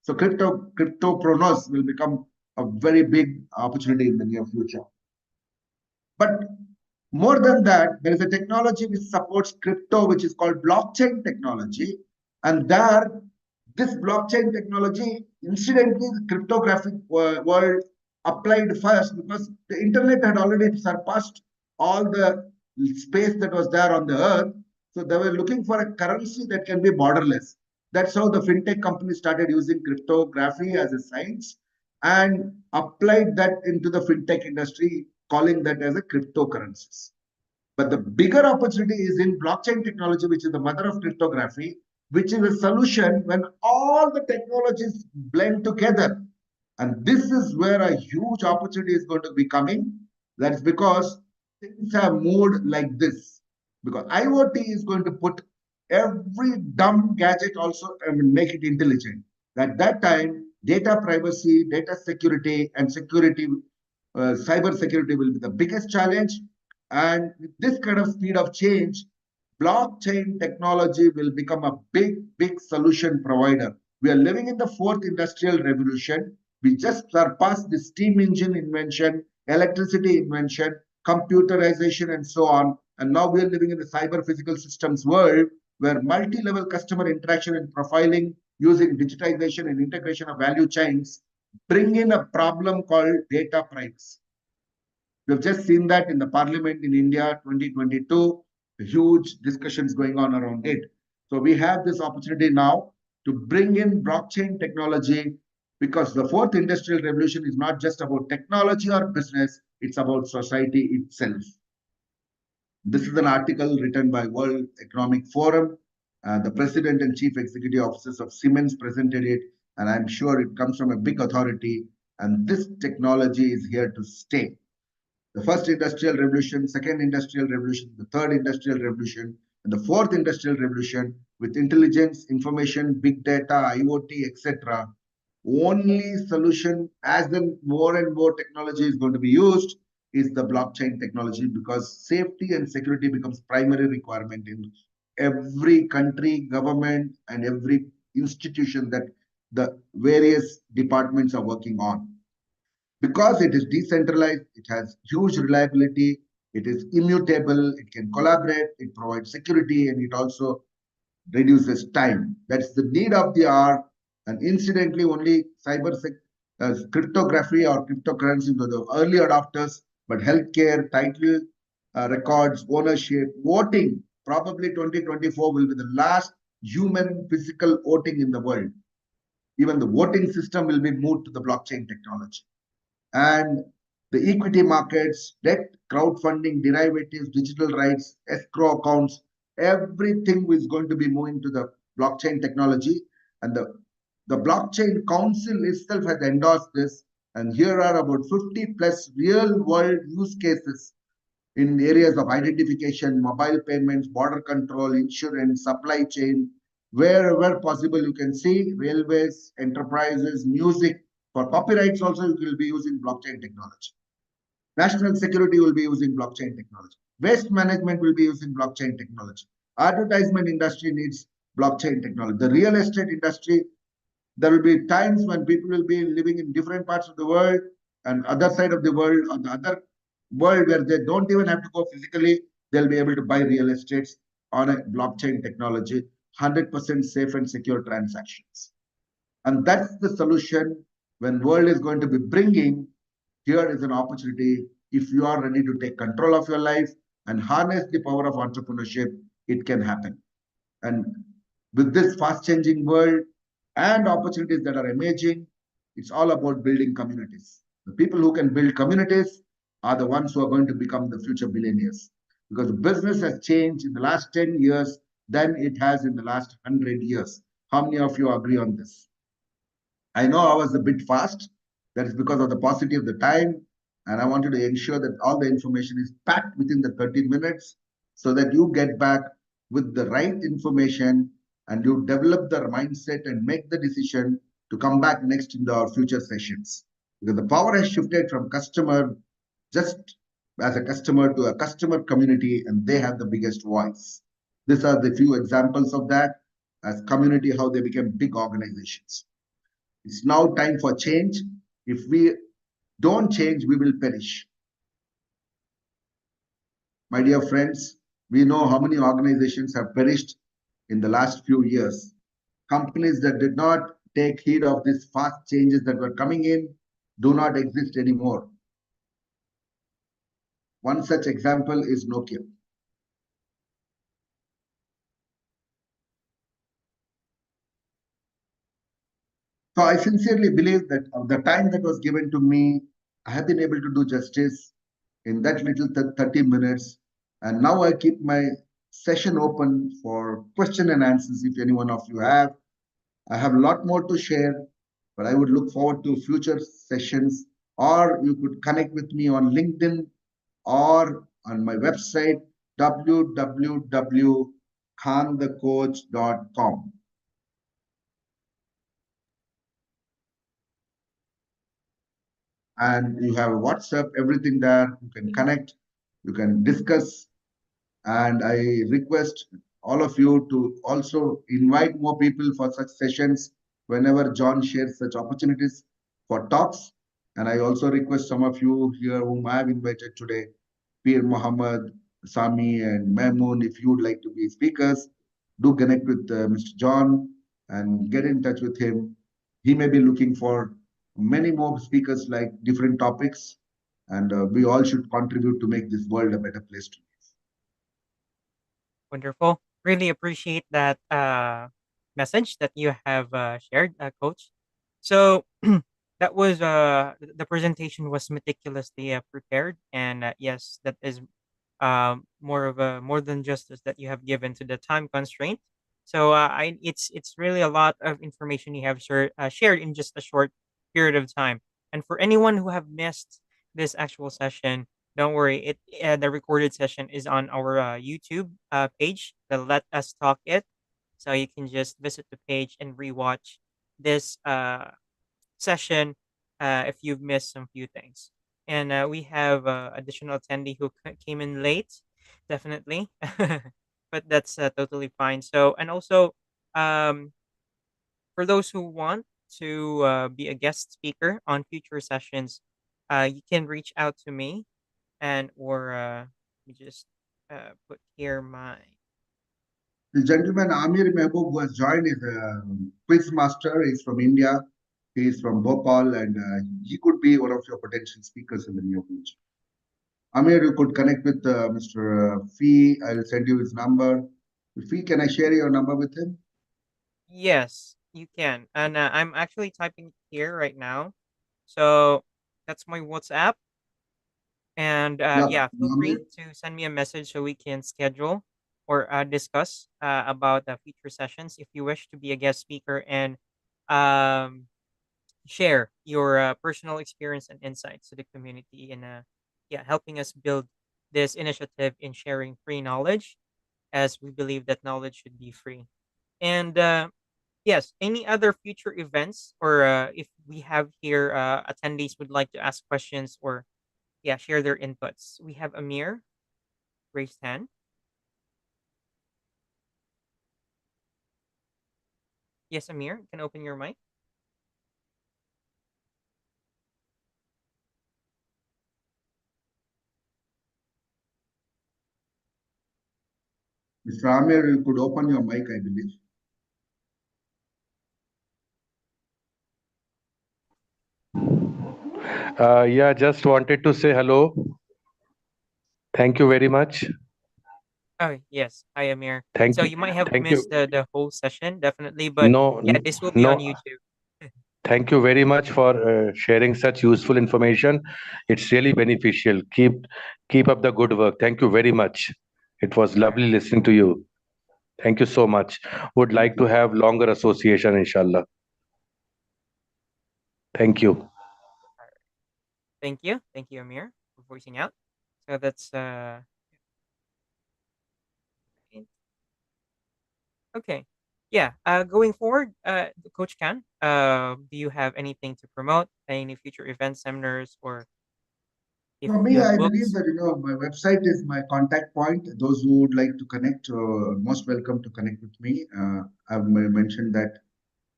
So cryptopreneurs will become a very big opportunity in the near future. But More than that, there is a technology which supports crypto, which is called blockchain technology. And there, this blockchain technology, incidentally, the cryptographic world applied first because the internet had already surpassed all the space that was there on the earth. So they were looking for a currency that can be borderless. That's how the fintech companies started using cryptography as a science and applied that into the fintech industry, calling that as a cryptocurrencies. But the bigger opportunity is in blockchain technology, which is the mother of cryptography, which is a solution when all the technologies blend together. And this is where a huge opportunity is going to be coming. That's because things have moved like this. Because IoT is going to put every dumb gadget also and make it intelligent. At that time, data privacy, data security, and security, cyber security will be the biggest challenge. And with this kind of speed of change, blockchain technology will become a big solution provider. We are living in the fourth industrial revolution. We just surpassed the steam engine invention, electricity invention, computerization, and so on. And now we are living in the cyber physical systems world where multi-level customer interaction and profiling using digitization and integration of value chains bring in a problem called data privacy. We've just seen that in the parliament in India 2022, huge discussions going on around it. So we have this opportunity now to bring in blockchain technology because the fourth industrial revolution is not just about technology or business, it's about society itself. This is an article written by World Economic Forum. The president and chief executive officers of Siemens presented it, and I'm sure it comes from a big authority. And this technology is here to stay. The first industrial revolution, second industrial revolution, the third industrial revolution, and the fourth industrial revolution with intelligence, information, big data, IoT, etc. Only solution as the more and more technology is going to be used is the blockchain technology because safety and security becomes primary requirement in every country, government, and every institution that the various departments are working on. Because it is decentralized, it has huge reliability, it is immutable, it can collaborate, it provides security, and it also reduces time. That's the need of the hour. And incidentally, only cryptography or cryptocurrency were the early adopters, but healthcare, title records, ownership, voting, probably 2024 will be the last human physical voting in the world. Even the voting system will be moved to the blockchain technology. And the equity markets, debt, crowdfunding, derivatives, digital rights, escrow accounts, everything is going to be moving to the blockchain technology. And the blockchain council itself has endorsed this. And here are about 50 plus real world use cases in areas of identification, mobile payments, border control, insurance, supply chain. Wherever possible, you can see railways, enterprises, music. For copyrights also, you will be using blockchain technology. National security will be using blockchain technology. Waste management will be using blockchain technology. Advertisement industry needs blockchain technology. The real estate industry, there will be times when people will be living in different parts of the world and other side of the world or the other world where they don't even have to go physically. They'll be able to buy real estates on a blockchain technology, 100% safe and secure transactions. And that's the solution when world is going to be bringing. Here is an opportunity. If you are ready to take control of your life and harness the power of entrepreneurship, it can happen. And with this fast changing world and opportunities that are emerging, it's all about building communities. The people who can build communities are the ones who are going to become the future billionaires. Because business has changed in the last 10 years than it has in the last 100 years. How many of you agree on this? I know I was a bit fast. That is because of the paucity of the time. And I wanted to ensure that all the information is packed within the 30 minutes so that you get back with the right information and you develop the mindset and make the decision to come back next in our future sessions. Because the power has shifted from customer just as a customer to a customer community, and they have the biggest voice. These are the few examples of that as community, how they became big organizations. It's now time for change. If we don't change, we will perish. My dear friends, we know how many organizations have perished in the last few years. Companies that did not take heed of these fast changes that were coming in do not exist anymore. One such example is Nokia. So I sincerely believe that of the time that was given to me, I have been able to do justice in that little 30 minutes. And now I keep my session open for question and answers if any one of you have. I have a lot more to share, but I would look forward to future sessions, or you could connect with me on LinkedIn or on my website, www.khanthecoach.com. And you have WhatsApp, everything there. You can connect, you can discuss, and I request all of you to also invite more people for such sessions whenever John shares such opportunities for talks. And I also request some of you here whom I have invited today, Peer Muhammad, Sami, and Mahmood, if you would like to be speakers, do connect with Mr. John and get in touch with him. He may be looking for many more speakers like different topics, and we all should contribute to make this world a better place to live. Wonderful. Really appreciate that message that you have shared, Coach. So that was the presentation was meticulously prepared, and yes, that is more than justice that you have given to the time constraint. So it's really a lot of information you have shared in just a short period of time. And for anyone who have missed this actual session, don't worry. The recorded session is on our YouTube page, the Let Us Talk It. So you can just visit the page and rewatch this session if you've missed some few things. And we have additional attendee who came in late, definitely, but that's totally fine. So, and also, um, for those who want to be a guest speaker on future sessions, you can reach out to me and or let me just put here my The gentleman Amir Mehboob who has joined is a quiz master. He's from India. He's from Bhopal, and he could be one of your potential speakers in the near future. Amir, you could connect with Mr. Fee. I'll send you his number. Fee, can I share your number with him? yes, you can. And I'm actually typing here right now. So that's my WhatsApp. And Yeah, yeah, feel Amir. free to send me a message so we can schedule or discuss about the future sessions if you wish to be a guest speaker and um, share your personal experience and insights to the community in yeah, helping us build this initiative in sharing free knowledge, as we believe that knowledge should be free. And yes, any other future events or if we have here attendees would like to ask questions or yeah, share their inputs. We have Amir, raised hand. Yes, Amir, you can open your mic. Mr. Amir, you could open your mic, I believe. Yeah, just wanted to say hello. Thank you very much. Oh, yes. Hi, Amir. Thank So you. you might have Thank missed you. the whole session, definitely, but No, yeah, this will be on no. YouTube. Thank you very much for sharing such useful information. It's really beneficial. Keep up the good work. Thank you very much. It was All right. lovely listening to you. Thank you so much. Would Thank like to you. have longer association, inshallah. Thank you. All right. Thank you. Thank you, Amir, for voicing out. So that's okay. Yeah. Going forward, Coach Can, do you have anything to promote? Any future events, seminars, or if For you me, have I believe books? that my website is my contact point. Those who would like to connect, most welcome to connect with me. I've mentioned that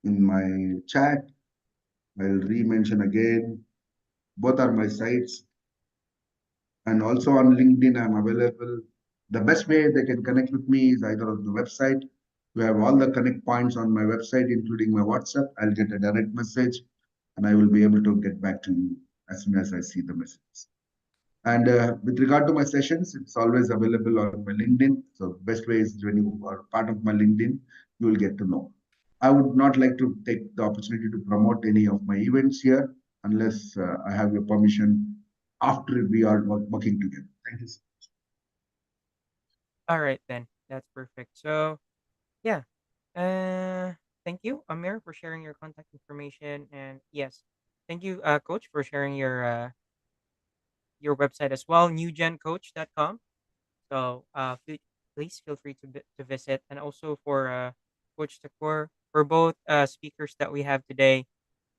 in my chat. I'll re-mention again. Both are my sites. And also on LinkedIn, I'm available. The best way they can connect with me is either on the website. We have all the connect points on my website, including my WhatsApp. I'll get a direct message and I will be able to get back to you as soon as I see the messages. And with regard to my sessions, it's always available on my LinkedIn. So best way is when you are part of my LinkedIn, you will get to know. I would not like to take the opportunity to promote any of my events here unless I have your permission after we are working together. Thank you. All right, then. That's perfect. So, yeah. Uh, Thank you, Amir, for sharing your contact information. And yes, thank you, Coach, for sharing your website as well, newgencoach.com. So please feel free to visit. And also for Coach Takur, for both speakers that we have today,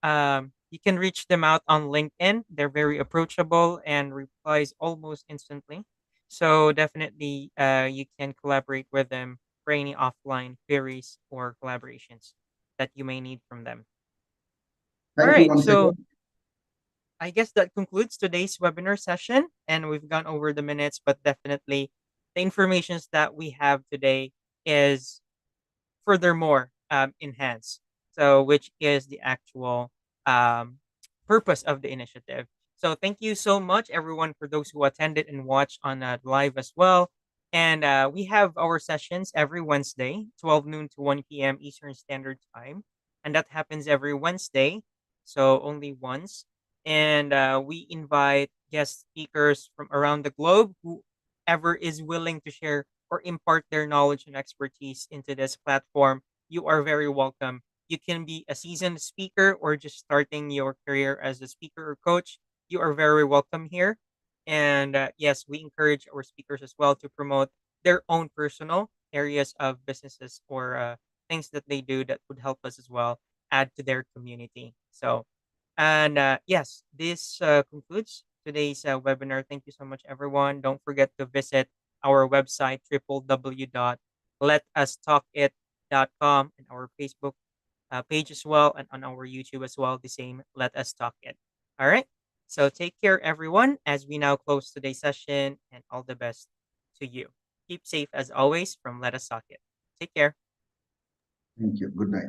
you can reach them out on LinkedIn. They're very approachable and replies almost instantly. So definitely you can collaborate with them for any offline queries or collaborations that you may need from them. All Thank you right. once So again. I guess that concludes today's webinar session, and we've gone over the minutes, but definitely the informations that we have today is furthermore enhanced. So, which is the actual um, purpose of the initiative. So, thank you so much, everyone, for those who attended and watched on live as well. And we have our sessions every Wednesday, 12 noon to 1 p.m. Eastern Standard Time. And that happens every Wednesday. So, only once. And we invite guest speakers from around the globe, whoever is willing to share or impart their knowledge and expertise into this platform, you are very welcome. You can be a seasoned speaker or just starting your career as a speaker or coach. You are very welcome here. And yes, we encourage our speakers as well to promote their own personal areas of businesses or things that they do that would help us as well add to their community. So, and yes, this concludes today's webinar. Thank you so much, everyone. Don't forget to visit our website, www.letustalkit.com, and our Facebook page as well, and on our YouTube as well, the same, Let Us Talk It. All right. So take care, everyone, as we now close today's session, and all the best to you. Keep safe as always from Let Us Talk It. Take care. Thank you. Good night.